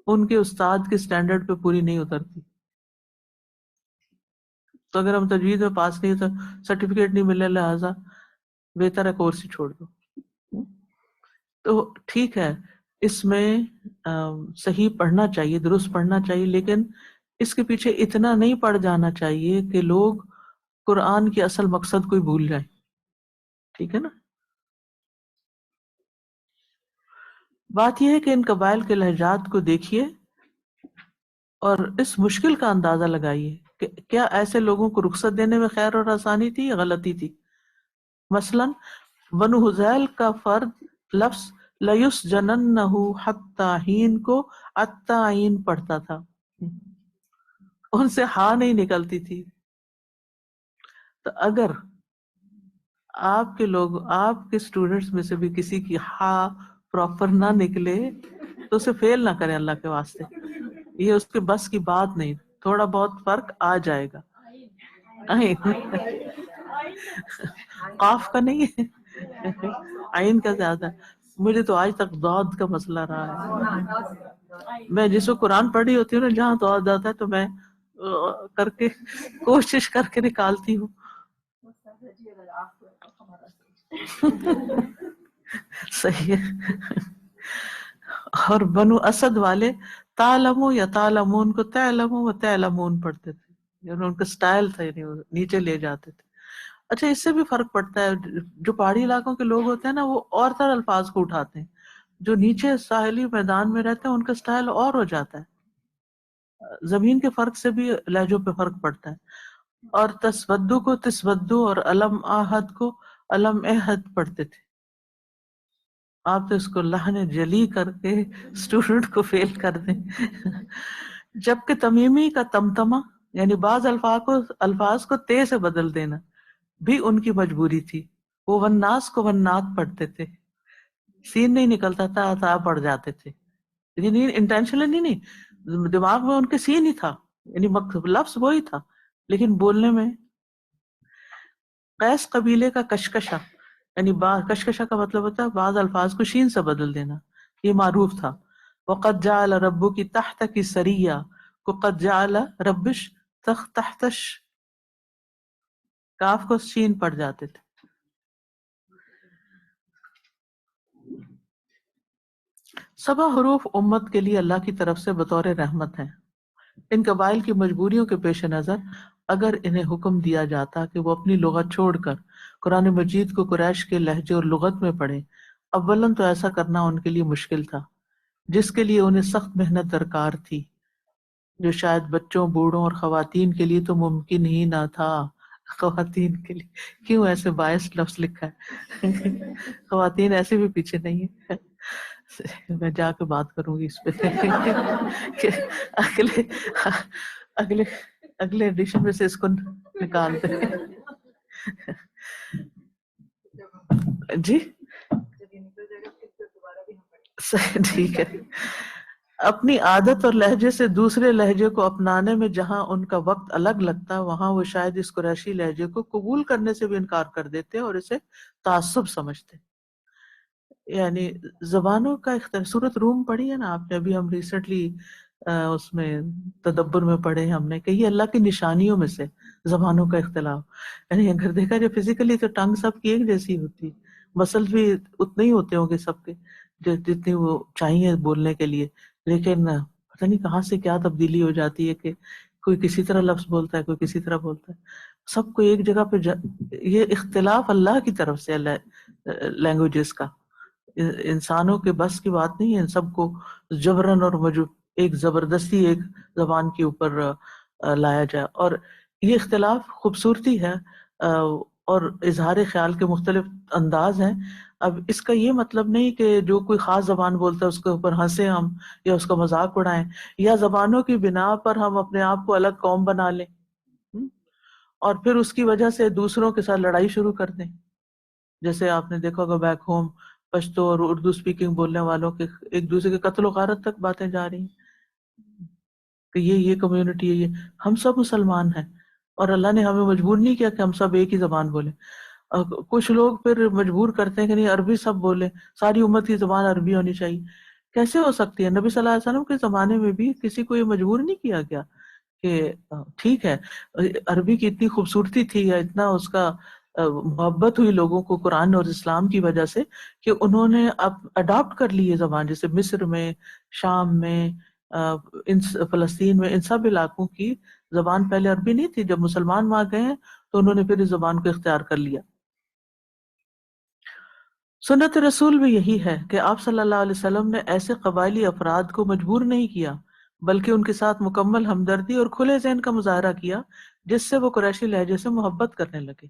ان کے استاد کے سٹینڈرڈ پہ پوری نہیں اترتی۔ تو اگر ہم تجوید میں پاس نہیں تو سرٹیفکیٹ نہیں ملے، لہٰذا بہتر ہے کورس ہی چھوڑ دو۔ تو ٹھیک ہے، اس میں صحیح پڑھنا چاہیے، درست پڑھنا چاہیے، لیکن اس کے پیچھے اتنا نہیں پڑ جانا چاہیے کہ لوگ قرآن کے اصل مقصد کو ہی بھول جائیں، ٹھیک ہے نا۔ بات یہ ہے کہ ان قبائل کے لہجات کو دیکھیے اور اس مشکل کا اندازہ لگائیے کہ کیا ایسے لوگوں کو رخصت دینے میں خیر اور آسانی تھی یا غلطی تھی۔ مثلا بنو حذیل کا فرد لفظ لَيُسْجَنَنَّهُ حَتَّى حین کو اَتَّى عین پڑھتا تھا، ان سے ہاں نہیں نکلتی تھی۔ تو اگر آپ کے لوگ، آپ کے اسٹوڈنٹس میں سے بھی کسی کی ہاں پراپر نہ نکلے تو اسے فیل نہ کریں اللہ کے واسطے، یہ اس کے بس کی بات نہیں، تھوڑا بہت فرق آ جائے گا۔ قاف کا نہیں ہے، عین کا زیادہ ہے۔ مجھے تو آج تک ضاد کا مسئلہ رہا ہے، میں جس وقت قرآن پڑھی ہوتی ہوں نا جہاں ضاد آتا ہے تو میں کر کے کوشش کر کے نکالتی ہوں۔ صحیح ہے۔ اور بنو اسد والے تعلمو یا تعلمون کو تعلمو و تعلمون پڑھتے تھے، یعنی ان کا سٹائل تھا، یعنی وہ نیچے لے جاتے تھے۔ اچھا اس سے بھی فرق پڑتا ہے، جو پہاڑی علاقوں کے لوگ ہوتے ہیں نا وہ اور طرح الفاظ کو اٹھاتے ہیں، جو نیچے ساحلی میدان میں رہتے ہیں ان کا سٹائل اور ہو جاتا ہے۔ زمین کے فرق سے بھی لہجوں پہ فرق پڑتا ہے۔ اور تسودو کو تسودو اور علم آہد کو علم احد پڑھتے تھے۔ آپ تو اس کو لہن جلی کر کے اسٹوڈنٹ کو فیل کر دیں۔ جبکہ تمیمی کا تمتمہ یعنی بعض الفاظ کو تے سے بدل دینا بھی ان کی مجبوری تھی۔ وہ وناس کو ونات پڑھتے تھے، سین نہیں نکلتا تھا، تا پڑھ جاتے تھے، یعنی انٹینشنلی نہیں، دماغ میں ان کے سین ہی تھا، یعنی لفظ وہی تھا لیکن بولنے میں۔ قیس قبیلے کا کشکشا یعنی کشکشا کا مطلب ہوتا ہے بعض الفاظ کو شین سے بدل دینا، یہ معروف تھا۔ وقد جعل ربک کی تحت کی سریہ کو قد جعل ربش تحتش، کاف کو شین پڑ جاتے تھے۔ سبا حروف امت کے لیے اللہ کی طرف سے بطور رحمت ہیں۔ ان قبائل کی مجبوریوں کے پیش نظر اگر انہیں حکم دیا جاتا کہ وہ اپنی لغت چھوڑ کر قرآن مجید کو قریش کے لہجے اور لغت میں پڑھیں، اولاً تو ایسا کرنا ان کے لیے مشکل تھا، جس کے لیے انہیں سخت محنت درکار تھی، جو شاید بچوں، بوڑھوں اور خواتین کے لیے تو ممکن ہی نہ تھا۔ خواتین کے لیے کیوں ایسے باعث لفظ لکھا ہے؟ خواتین ایسے بھی پیچھے نہیں ہے۔ میں جا کے بات کروں گی اس پہ کہ اگلے ایڈیشن میں سے اس کو نکال دیں۔ جی ٹھیک ہے۔ اپنی عادت اور لہجے سے دوسرے لہجے کو اپنانے میں جہاں ان کا وقت الگ لگتا وہاں وہ شاید اس قریشی لہجے کو قبول کرنے سے بھی انکار کر دیتے اور اسے تعصب سمجھتے۔ یعنی زبانوں کا اختلاف، سورۃ روم پڑھی ہے نا آپ نے، ابھی ہم ریسنٹلی اس میں تدبر میں پڑھے ہم نے کہ یہ اللہ کی نشانیوں میں سے زبانوں کا اختلاف، یعنی اگر دیکھا جائے فزیکلی تو ٹنگ سب کی ایک جیسی ہوتی، مسل بھی اتنے ہی ہوتے ہوں گے سب کے جتنے وہ چاہیے بولنے کے لیے، لیکن پتہ نہیں کہاں سے کیا تبدیلی ہو جاتی ہے کہ کوئی کسی طرح لفظ بولتا ہے، کوئی کسی طرح بولتا ہے، سب کو ایک جگہ پہ یہ اختلاف اللہ کی طرف سے لینگویجز کا، انسانوں کے بس کی بات نہیں ہے، ان سب کو جبرن اور ایک زبردستی ایک زبان کے اوپر لایا جائے۔ اور یہ اختلاف خوبصورتی ہے اور اظہار خیال کے مختلف انداز ہیں. اب اس کا یہ مطلب نہیں کہ جو کوئی خاص زبان بولتا ہے اس کے اوپر ہنسیں ہم یا اس کا مذاق اڑائیں یا زبانوں کی بنا پر ہم اپنے آپ کو الگ قوم بنا لیں اور پھر اس کی وجہ سے دوسروں کے ساتھ لڑائی شروع کر دیں. جیسے آپ نے دیکھا ہوگا بیک ہوم پشتو اور اردو سپیکنگ بولنے والوں کے ایک دوسرے کے قتل و غارت تک باتیں جا رہی ہیں کہ یہ کمیونٹی ہے. یہ ہم سب مسلمان ہیں اور اللہ نے ہمیں مجبور نہیں کیا کہ ہم سب ایک ہی زبان بولیں. کچھ لوگ پھر مجبور کرتے ہیں کہ نہیں عربی سب بولیں, ساری امت کی زبان عربی ہونی چاہیے. کیسے ہو سکتی ہے؟ نبی صلی اللہ علیہ وسلم کے زمانے میں بھی کسی کو یہ مجبور نہیں کیا گیا کہ ٹھیک ہے عربی کی اتنی خوبصورتی تھی یا اتنا اس کا محبت ہوئی لوگوں کو قرآن اور اسلام کی وجہ سے کہ انہوں نے اب اڈاپٹ کر لی یہ زبان. جیسے مصر میں, شام میں, فلسطین میں, ان سب علاقوں کی زبان پہلے عربی نہیں تھی. جب مسلمان وہاں گئے ہیں تو انہوں نے پھر اس زبان کو اختیار کر لیا. سنت رسول بھی یہی ہے کہ آپ صلی اللہ علیہ وسلم نے ایسے قبائلی افراد کو مجبور نہیں کیا بلکہ ان کے ساتھ مکمل ہمدردی اور کھلے ذہن کا مظاہرہ کیا جس سے وہ قریشی لہجے سے محبت کرنے لگے.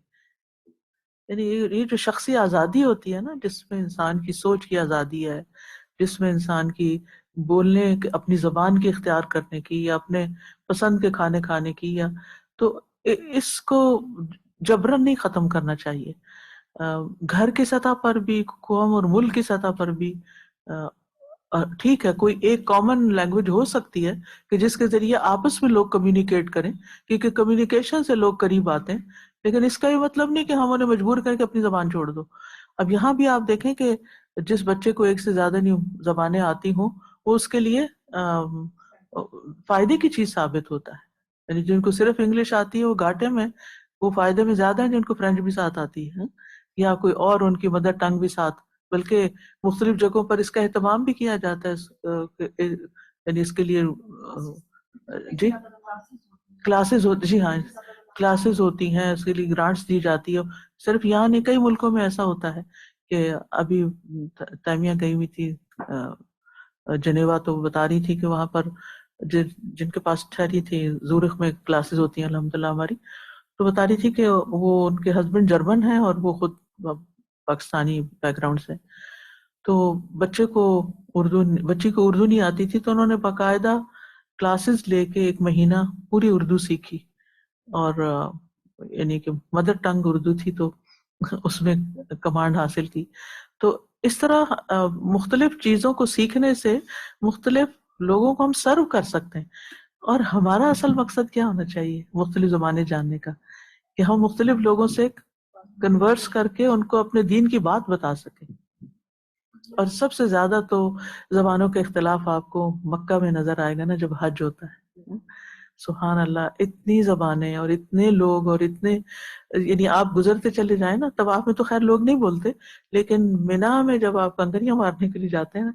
یعنی یہ جو شخصی آزادی ہوتی ہے نا, جس میں انسان کی سوچ کی آزادی ہے, جس میں انسان کی بولنے اپنی زبان کی اختیار کرنے کی یا اپنے پسند کے کھانے کھانے کی, یا تو اس کو جبرن نہیں ختم کرنا چاہیے. گھر کی سطح پر بھی, قوم اور ملک کی سطح پر بھی ٹھیک ہے کوئی ایک کامن لینگویج ہو سکتی ہے کہ جس کے ذریعے آپس میں لوگ کمیونیکیٹ کریں, کیونکہ کمیونیکیشن سے لوگ قریب آتے ہیں. لیکن اس کا یہ مطلب نہیں کہ ہم انہیں مجبور کر کے اپنی زبان چھوڑ دو. اب یہاں بھی آپ دیکھیں کہ جس بچے کو ایک سے زیادہ نہیں زبانیں آتی ہوں وہ اس کے لیے فائدے کی چیز ثابت ہوتا ہے. یعنی جن کو صرف انگلش آتی ہے وہ گھاٹے میں, وہ فائدے میں زیادہ ہیں جن کو فرینچ بھی ساتھ آتی ہے یا کوئی اور ان کی مدر ٹنگ بھی ساتھ. بلکہ مختلف جگہوں پر اس کا اہتمام بھی کیا جاتا ہے, یعنی اس کے لیے جی کلاسز ہوتی, جی ہاں کلاسز ہوتی ہیں, اس کے لیے گرانٹس دی جاتی ہے. صرف یہاں نہیں, کئی ملکوں میں ایسا ہوتا ہے کہ ابھی تیمیہ گئی ہوئی تھی جنیوا, تو بتا رہی تھی کہ وہاں پر جن کے پاس ٹھہری تھی زورخ میں کلاسز ہوتی ہیں الحمدللہ ہماری, تو بتا رہی تھی کہ وہ ان کے ہسبینڈ جرمن ہیں اور وہ خود پاکستانی بیک گراؤنڈ سے. تو بچی کو اردو نہیں آتی تھی, تو انہوں نے باقاعدہ کلاسز لے کے 1 مہینہ پوری اردو سیکھی, اور یعنی کہ مدر ٹنگ اردو تھی تو اس میں کمانڈ حاصل کی. تو اس طرح مختلف چیزوں کو سیکھنے سے مختلف لوگوں کو ہم سرو کر سکتے ہیں. اور ہمارا اصل مقصد کیا ہونا چاہیے مختلف زبانیں جاننے کا, کہ ہم مختلف لوگوں سے کنورس کر کے ان کو اپنے دین کی بات بتا سکیں. اور سب سے زیادہ تو زبانوں کے اختلاف آپ کو مکہ میں نظر آئے گا نا, جب حج ہوتا ہے. سبحان اللہ, اتنی زبانیں اور اتنے لوگ اور اتنے, یعنی آپ گزرتے چلے جائیں نا, تب آپ میں تو خیر لوگ نہیں بولتے, لیکن مینا میں جب آپ کنکریاں مارنے کے لیے جاتے ہیں نا,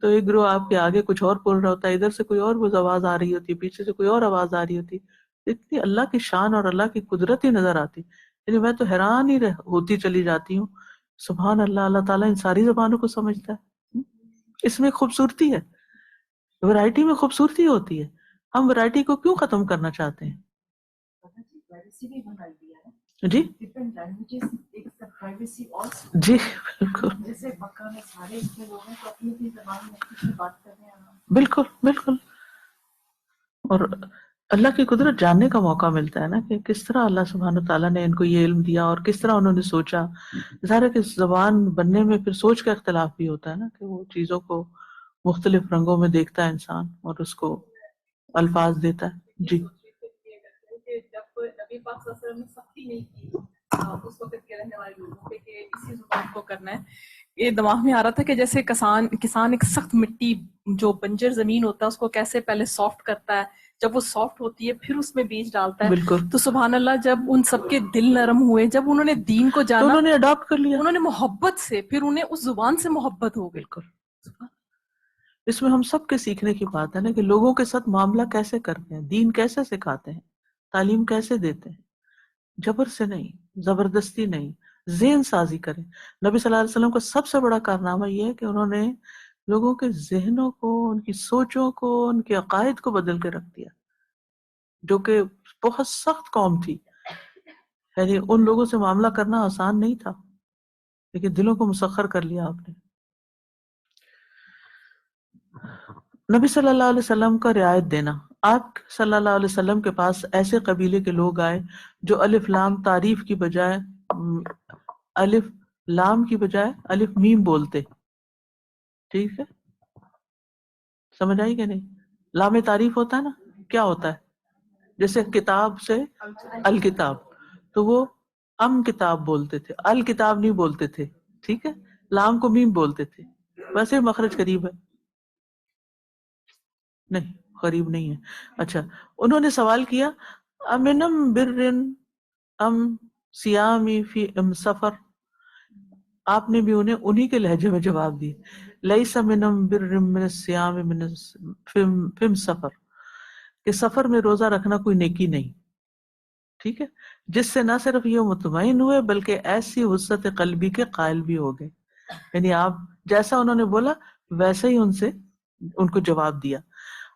تو ایک گروہ آپ کے آگے کچھ اور بول رہا ہوتا ہے, ادھر سے کوئی اور آواز آ رہی ہوتی, پیچھے سے کوئی اور آواز آ رہی ہوتی. اتنی اللہ کی شان اور اللہ کی قدرت ہی نظر آتی, یعنی میں تو حیران ہی ہوتی چلی جاتی ہوں. سبحان اللہ, اللہ تعالیٰ ان ساری زبانوں کو سمجھتا ہے. اس میں خوبصورتی ہے, ورائٹی میں خوبصورتی ہوتی ہے. ہم ورائٹی کو کیوں ختم کرنا چاہتے ہیں؟ جی جی بالکل بالکل. اور اللہ کی قدرت جاننے کا موقع ملتا ہے نا, کہ کس طرح اللہ سبحانہ تعالیٰ نے ان کو یہ علم دیا اور کس طرح انہوں نے سوچا. ظاہر ہے کہ زبان بننے میں پھر سوچ کا اختلاف بھی ہوتا ہے نا, کہ وہ چیزوں کو مختلف رنگوں میں دیکھتا ہے انسان اور اس کو الفاظ دیتا ہے. جی جب نبی پاک صلی اللہ علیہ وسلم نے سختی نہیں کی اس وقت کے رہنے والے لوگوں پہ کہ اسی زبان کو کرنا ہے, یہ دماغ میں آ رہا تھا کہ جیسے کسان ایک سخت مٹی جو بنجر زمین ہوتا ہے اس کو کیسے پہلے سافٹ کرتا ہے, جب وہ سافٹ ہوتی ہے پھر اس میں بیج ڈالتا ہے. بالکل. تو سبحان اللہ, جب ان سب کے دل نرم ہوئے, جب انہوں نے دین کو جانا, انہوں نے اڈاپٹ کر لیا, انہوں نے محبت سے, پھر انہیں اس زبان سے محبت ہو گئی. بالکل. اس میں ہم سب کے سیکھنے کی بات ہے نا, کہ لوگوں کے ساتھ معاملہ کیسے کرتے ہیں, دین کیسے سکھاتے ہیں, تعلیم کیسے دیتے ہیں. جبر سے نہیں, زبردستی نہیں, ذہن سازی کریں. نبی صلی اللہ علیہ وسلم کا سب سے بڑا کارنامہ یہ ہے کہ انہوں نے لوگوں کے ذہنوں کو, ان کی سوچوں کو, ان کے عقائد کو بدل کے رکھ دیا, جو کہ بہت سخت قوم تھی. یعنی ان لوگوں سے معاملہ کرنا آسان نہیں تھا، لیکن دلوں کو مسخر کر لیا آپ نے۔ نبی صلی اللہ علیہ وسلم کا رعایت دینا۔ آپ صلی اللہ علیہ وسلم کے پاس ایسے قبیلے کے لوگ آئے جو الف لام تعریف کی بجائے الف لام کی بجائے الف میم بولتے، ٹھیک ہے، سمجھ آئی کہ نہیں؟ لام تعریف ہوتا ہے نا، کیا ہوتا ہے؟ جیسے کتاب سے الکتاب، تو وہ کتاب بولتے تھے، الکتاب نہیں بولتے تھے، ٹھیک ہے، لام کو میم بولتے تھے۔ ویسے مخرج قریب ہے، نہیں قریب نہیں ہے۔ اچھا، انہوں نے سوال کیا امنم برن ام سیامی فی ام سفر، آپ نے بھی انہیں انہی کے لہجے میں جواب دی، لیس منم برن من الصیام من فم سفر، کہ سفر میں روزہ رکھنا کوئی نیکی نہیں، ٹھیک ہے، جس سے نہ صرف یہ مطمئن ہوئے بلکہ ایسی وسعت قلبی کے قائل بھی ہو گئے۔ یعنی آپ جیسا انہوں نے بولا ویسے ہی ان کو جواب دیا۔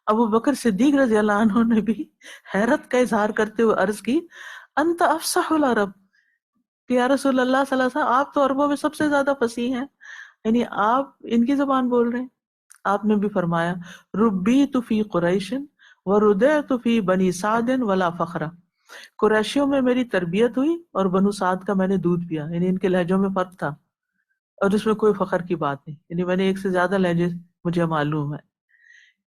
ابو بکر صدیق رضی اللہ عنہ نے بھی حیرت کا اظہار کرتے ہوئے عرض کی انت افصح العرب، کہ یا رسول اللہ صلی اللہ علیہ وسلم آپ تو عربوں میں سب سے زیادہ فصیح ہیں، یعنی آپ ان کی زبان بول رہے ہیں۔ آپ نے بھی فرمایا ربیت فی قریش وردعت فی بنی سعد ولا فخر، قریشیوں میں میری تربیت ہوئی اور بنو سعد کا میں نے دودھ پیا، یعنی ان کے لہجوں میں فرق تھا اور اس میں کوئی فخر کی بات نہیں، یعنی میں نے ایک سے زیادہ لہجے مجھے معلوم ہے۔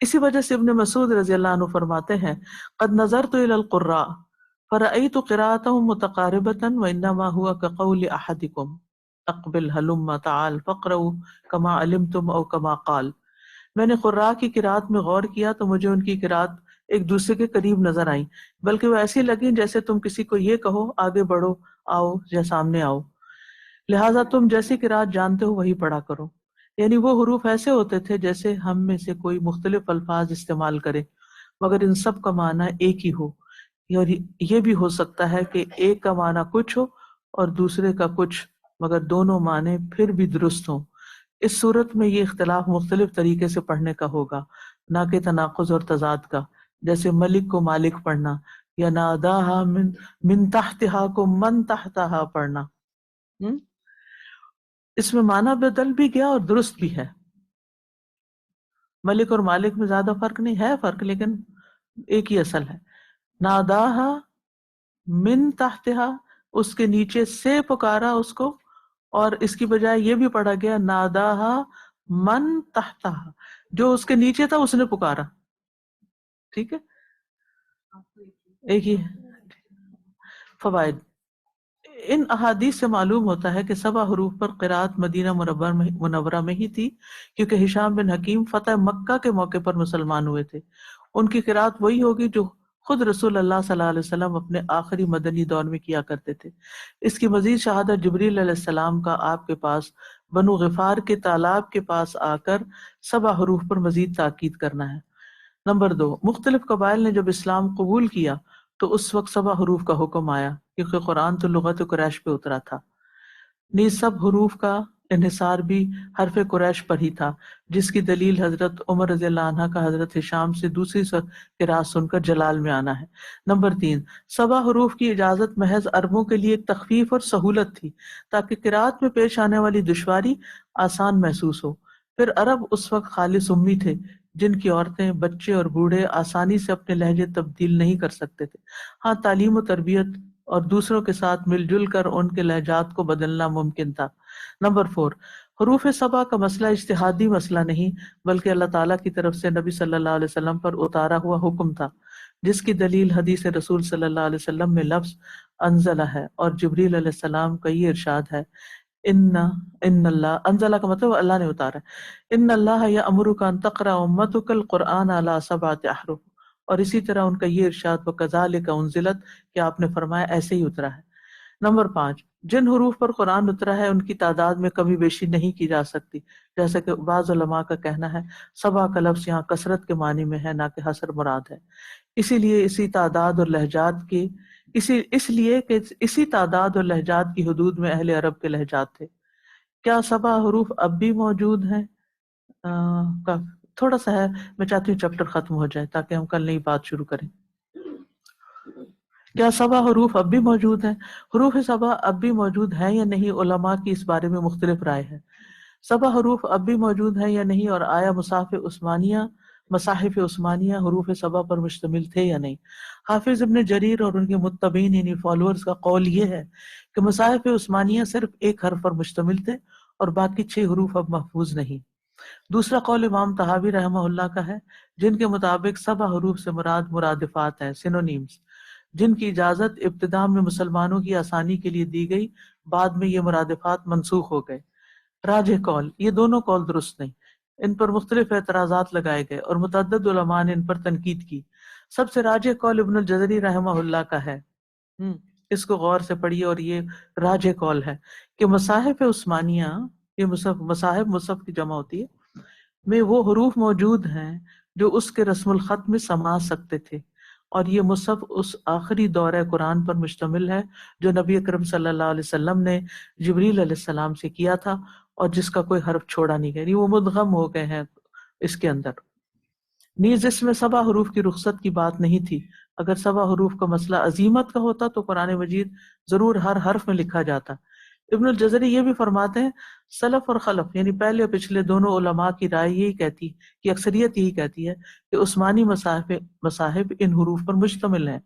اسی وجہ سے ابن مسعود رضی اللہ عنہ فرماتے ہیں قد نظرت الى القراء فرأيت قراءتهم متقاربة وانما هو كقول احدكم اقبل هلم تعال فاقرؤوا كما علمتم او كما قال، میں نے قراء کی قراءت میں غور کیا تو مجھے ان کی قراءت ایک دوسرے کے قریب نظر آئیں، بلکہ وہ ایسی لگیں جیسے تم کسی کو یہ کہو آگے بڑھو آؤ یا سامنے آؤ، لہٰذا تم جیسی قراءت جانتے ہو وہی پڑھا کرو۔ یعنی وہ حروف ایسے ہوتے تھے جیسے ہم میں سے کوئی مختلف الفاظ استعمال کرے مگر ان سب کا معنی ایک ہی ہو، اور یہ بھی ہو سکتا ہے کہ ایک کا معنی کچھ ہو اور دوسرے کا کچھ، مگر دونوں معنی پھر بھی درست ہوں۔ اس صورت میں یہ اختلاف مختلف طریقے سے پڑھنے کا ہوگا، نہ کہ تناقض اور تضاد کا، جیسے ملک کو مالک پڑھنا یا ناداہا من تحتہا کو من تحتہا پڑھنا۔ اس میں معنی بدل بھی گیا اور درست بھی ہے۔ ملک اور مالک میں زیادہ فرق نہیں ہے، فرق لیکن ایک ہی اصل ہے۔ ناداہا من تحتہا، اس کے نیچے سے پکارا اس کو، اور اس کی بجائے یہ بھی پڑھا گیا ناداہا من تحتہا، جو اس کے نیچے تھا اس نے پکارا، ٹھیک ہے، ایک ہی فوائد۔ ان احادیث سے معلوم ہوتا ہے کہ 7 حروف پر قرات مدینہ منورہ میں ہی تھی، کیونکہ ہشام بن حکیم فتح مکہ کے موقع پر مسلمان ہوئے تھے۔ ان کی قرات وہی ہوگی جو خود رسول اللہ صلی اللہ علیہ وسلم اپنے آخری مدنی دور میں کیا کرتے تھے۔ اس کی مزید شہادت جبریل علیہ السلام کا آپ کے پاس بنو غفار کے تالاب کے پاس آ کر 7 حروف پر مزید تاکید کرنا ہے۔ نمبر 2، مختلف قبائل نے جب اسلام قبول کیا تو اس وقت 7 حروف کا حکم آیا، کیونکہ قرآن تو لغت قریش پہ اترا تھا۔ نیز سب حروف کا انحصار بھی حرف قریش پر ہی تھا، جس کی دلیل حضرت عمر رضی اللہ عنہ کا حضرت ہشام سے دوسری قرات سن کر جلال میں آنا ہے۔ نمبر 3، 7 حروف کی اجازت محض عربوں کے لیے ایک تخفیف اور سہولت تھی تاکہ قرات میں پیش آنے والی دشواری آسان محسوس ہو۔ پھر عرب اس وقت خالص امی تھے، جن کی عورتیں، بچے اور بوڑھے آسانی سے اپنے لہجے تبدیل نہیں کر سکتے تھے۔ ہاں، تعلیم و تربیت اور دوسروں کے ساتھ مل جل کر ان کے لہجات کو بدلنا ممکن تھا۔ نمبر 4، حروف 7 کا مسئلہ اجتہادی مسئلہ نہیں بلکہ اللہ تعالیٰ کی طرف سے نبی صلی اللہ علیہ وسلم پر اتارا ہوا حکم تھا، جس کی دلیل حدیث رسول صلی اللہ علیہ وسلم میں لفظ انزلہ ہے، اور جبریل علیہ السلام کا یہ ارشاد ہے ان اللہ، انزلہ کا مطلب اللہ نے اتارا ہے، ان اللہ یأمرک ان تقرأ امتک القرآن علی 7 احرف، اور اسی طرح ان کا یہ ارشاد وکذالک انزلت کہ آپ نے فرمایا ایسے ہی اترا ہے۔ نمبر 5، جن حروف پر قرآن اترا ہے ان کی تعداد میں کمی بیشی نہیں کی جا سکتی، جیسا کہ بعض علماء کا کہنا ہے 7 کا لفظ یہاں کثرت کے معنی میں ہے، نہ کہ حصر مراد ہے، اسی لیے اسی تعداد اور لہجات کی حدود میں اہل عرب کے لہجات تھے۔ کیا 7 حروف اب بھی موجود ہیں؟ تھوڑا سا ہے، میں چاہتی ہوں چیپٹر ختم ہو جائے تاکہ ہم کل نئی بات شروع کریں۔ کیا سبا حروف اب بھی موجود ہیں؟ حروف سبا اب بھی موجود ہیں یا نہیں، علماء کی اس بارے میں مختلف رائے ہے۔ سبا حروف اب بھی موجود ہیں یا نہیں، اور آیا مصاحف عثمانیہ حروف سبا پر مشتمل تھے یا نہیں؟ حافظ ابن جریر اور ان کے متبعین یعنی فالوورز کا قول یہ ہے کہ مصاحف عثمانیہ صرف ایک حرف پر مشتمل تھے اور باقی 6 حروف اب محفوظ نہیں۔ دوسرا قول امام طحاوی رحمہ اللہ کا ہے، جن کے مطابق سبا حروف سے مراد مرادفات ہیں، سینونیمز، جن کی اجازت ابتداء میں مسلمانوں کی آسانی کے لیے دی گئی، بعد میں یہ مرادفات منسوخ ہو گئے۔ راجح قول، یہ دونوں قول درست نہیں، ان پر مختلف اعتراضات لگائے گئے اور متعدد علماء نے ان پر تنقید کی۔ سب سے راجح قول ابن الجزری رحمہ اللہ کا ہے، اس کو غور سے پڑھیے، اور یہ راجح قول ہے کہ مصاحف عثمانیہ، یہ مصحف کی جمع ہوتی ہے، میں وہ حروف موجود ہیں جو اس کے رسم الخط میں سما سکتے تھے، اور یہ مصحف اس آخری دورہ قرآن پر مشتمل ہے جو نبی اکرم صلی اللہ علیہ وسلم نے جبریل علیہ السلام سے کیا تھا، اور جس کا کوئی حرف چھوڑا نہیں گیا، یعنی وہ مدغم ہو گئے ہیں اس کے اندر۔ نیز اس میں سبا حروف کی رخصت کی بات نہیں تھی، اگر سبا حروف کا مسئلہ عظیمت کا ہوتا تو قرآن مجید ضرور ہر حرف میں لکھا جاتا۔ ابن الجزری یہ بھی فرماتے ہیں، سلف اور خلف یعنی پہلے اور پچھلے دونوں علماء کی رائے یہی کہتی کہ اکثریت یہی کہتی ہے کہ عثمانی مصاحف ان حروف پر مشتمل ہیں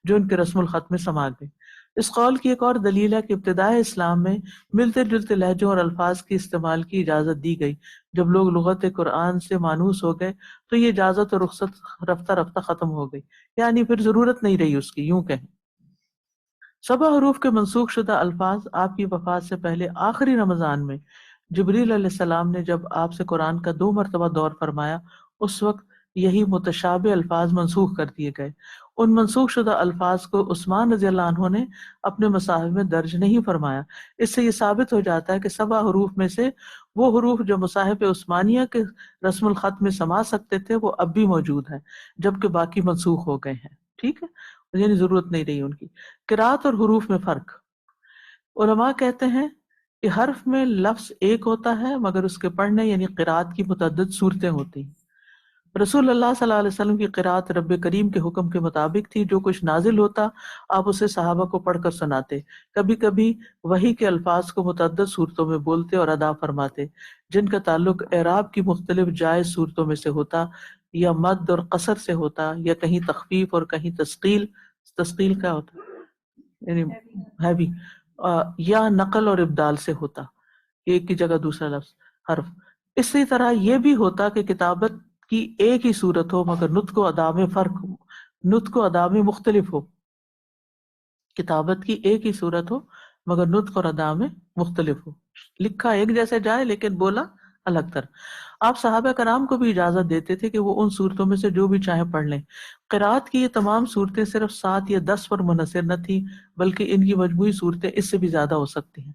جو ان کے رسم الخط میں سما گئے۔ اس قول کی ایک اور دلیل ہے کہ ابتدائے اسلام میں ملتے جلتے لہجوں اور الفاظ کے استعمال کی اجازت دی گئی۔ جب لوگ لغت قرآن سے مانوس ہو گئے تو یہ اجازت اور رخصت رفتہ رفتہ ختم ہو گئی، یعنی پھر ضرورت نہیں رہی اس کی، یوں کہیں۔ سبا حروف کے منسوخ شدہ الفاظ آپ کی وفات سے پہلے آخری رمضان میں جبریل علیہ السلام نے جب آپ سے قرآن کا 2 مرتبہ دور فرمایا، اس وقت یہی متشابہ الفاظ منسوخ کر دیے گئے۔ ان منسوخ شدہ الفاظ کو عثمان رضی اللہ عنہ نے اپنے مصاحف میں درج نہیں فرمایا۔ اس سے یہ ثابت ہو جاتا ہے کہ سبا حروف میں سے وہ حروف جو مصاحف عثمانیہ کے رسم الخط میں سما سکتے تھے وہ اب بھی موجود ہیں، جبکہ باقی منسوخ ہو گئے ہیں۔ ٹھیک ہے، یعنی ضرورت نہیں رہی ان کی۔ قرات اور حروف میں فرق، علماء کہتے ہیں کہ حرف میں لفظ ایک ہوتا ہے مگر اس کے پڑھنے یعنی قرات کی متعدد صورتیں ہوتی ہیں۔ رسول اللہ صلی اللہ علیہ وسلم کی قرات رب کریم کے حکم کے مطابق تھی، جو کچھ نازل ہوتا آپ اسے صحابہ کو پڑھ کر سناتے، کبھی کبھی وحی کے الفاظ کو متعدد صورتوں میں بولتے اور ادا فرماتے، جن کا تعلق اعراب کی مختلف جائز صورتوں میں سے ہوتا، یا مد اور قصر سے ہوتا، یا کہیں تخفیف اور کہیں تثقیل کا ہوتا یعنی ہیوی، یا نقل اور ابدال سے ہوتا، ایک کی جگہ دوسرا لفظ حرف۔ اسی طرح یہ بھی ہوتا کہ کتابت کی ایک ہی صورت ہو مگر نطق و ادا میں مختلف ہو، کتابت کی ایک ہی صورت ہو مگر نطق اور ادا میں مختلف ہو، لکھا ایک جیسے جائے لیکن بولا الگ تر۔ آپ صحابہ کرام کو بھی اجازت دیتے تھے کہ وہ ان صورتوں میں سے جو بھی چاہیں پڑھ لیں۔ قرات کی یہ تمام صورتیں صرف 7 یا 10 پر منحصر نہ تھی، بلکہ ان کی مجموعی صورتیں اس سے بھی زیادہ ہو سکتی ہیں۔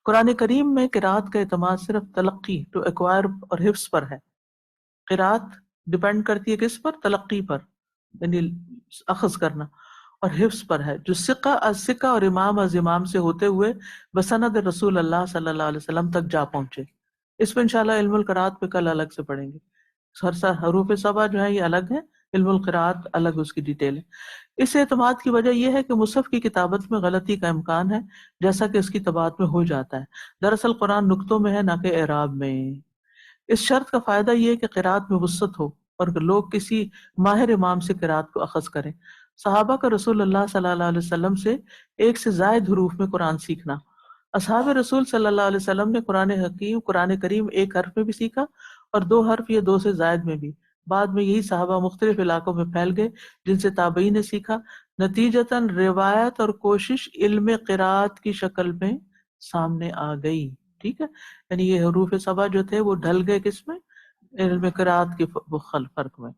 قرآن کریم میں قرات کا اعتماد صرف تلقی ٹو ایکوائر اور حفظ پر ہے۔ قرات ڈیپینڈ کرتی ہے کس پر؟ تلقی پر، یعنی اخذ کرنا، اور حفظ پر ہے، جو سکہ اور امام سے ہوتے ہوئے بسند رسول اللہ صلی اللہ علیہ وسلم تک جا پہنچے۔ اس پہ انشاءاللہ علم القرات پہ کل الگ سے پڑھیں گے۔ حروف سبا جو ہے یہ الگ ہے، علم القرات الگ اس کی ڈیٹیل ہے۔ اس اعتماد کی وجہ یہ ہے کہ مصحف کی کتابت میں غلطی کا امکان ہے، جیسا کہ اس کی طباعت میں ہو جاتا ہے۔ دراصل قرآن نقطوں میں ہے نہ کہ اعراب میں۔ اس شرط کا فائدہ یہ ہے کہ قرات میں وسعت ہو اور لوگ کسی ماہر امام سے قرات کو اخذ کریں۔ صحابہ کا رسول اللہ صلی اللہ علیہ وسلم سے 1 سے زائد حروف میں قرآن سیکھنا۔ اصحاب رسول صلی اللہ علیہ وسلم نے قرآن کریم 1 حرف میں بھی سیکھا اور 2 حرف یا 2 سے زائد میں بھی۔ بعد میں یہی صحابہ مختلف علاقوں میں پھیل گئے جن سے تابعین نے سیکھا۔ نتیجتاً روایت اور کوشش علم قرات کی شکل میں سامنے آ گئی۔ ٹھیک ہے، یعنی یہ حروف سبا جو تھے وہ ڈھل گئے کس میں؟ علم قرات کے فرق میں۔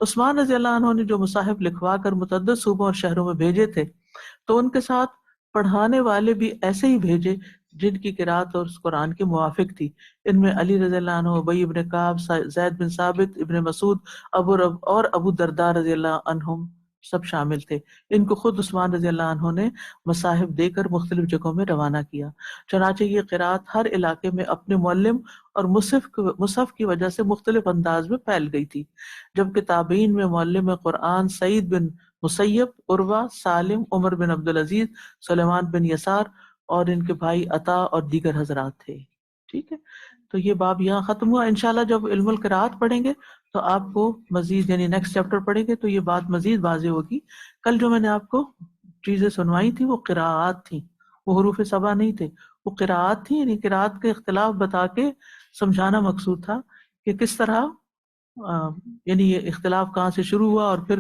عثمان رضی اللہ عنہ نے جو مصاحف لکھوا کر متعدد صوبوں اور شہروں میں بھیجے تھے تو ان کے ساتھ پڑھانے والے بھی ایسے ہی بھیجے جن کی قرات اور قرآن کے موافق تھی۔ ان میں علی رضی اللہ عنہ، ابی ابن کعب، زید بن ثابت، ابن مسعود اور ابو درداء رضی اللہ عنہم سب شامل تھے۔ ان کو خود عثمان رضی اللہ عنہ نے مصاحف دے کر مختلف جگہوں میں روانہ کیا۔ چنانچہ یہ قرات ہر علاقے میں اپنے معلم اور مصحف کی وجہ سے مختلف انداز میں پھیل گئی تھی۔ جبکہ تابعین میں معلم قرآن سعید بن مسیب، عروہ، سالم، عمر بن عبدالعزیز، سلیمان بن یسار اور ان کے بھائی عطا اور دیگر حضرات تھے. ٹھیک ہے، تو یہ باب یہاں ختم ہوا. انشاءاللہ جب علم القراءات پڑھیں گے تو آپ کو مزید یعنی نیکسٹ چیپٹر پڑھیں گے تو یہ بات مزید واضح ہوگی. کل جو میں نے آپ کو چیزیں سنوائی تھی وہ قراءات تھیں، وہ حروف سبع نہیں تھے، وہ قراءات تھیں. یعنی قراءات کے اختلاف بتا کے سمجھانا مقصود تھا کہ کس طرح یعنی یہ اختلاف کہاں سے شروع ہوا اور پھر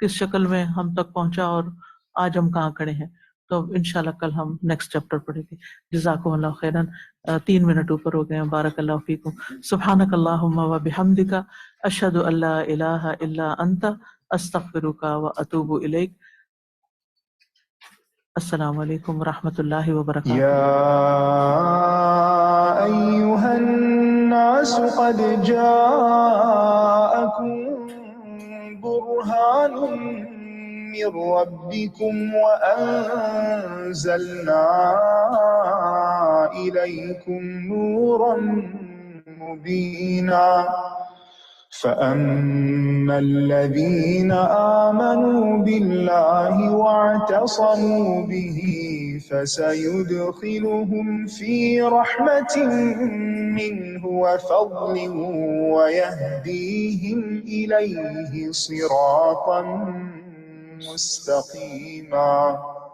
کس شکل میں ہم تک پہنچا اور آج ہم کہاں کھڑے ہیں. تو انشاءاللہ کل ہم نیکسٹ چیپٹر پڑھیں گے. جزاکم اللہ خیرا. 3 منٹ اوپر ہو گئے ہیں. بارک اللہ فیکم. سبحانک اللہم و بحمدک، اشہد ان لا الہ الا انت، استغفرک و اتوب الیک. السلام علیکم ورحمۃ اللہ وبرکاتہ. يا أيها الناس قد جاءكم برهان من ربكم وأنزلنا إليكم نورا مبينا فأما الذين آمنوا بالله واعتصموا به فسيدخلهم في رحمة منه وفضل ويهديهم إليه صراطا مستقيما.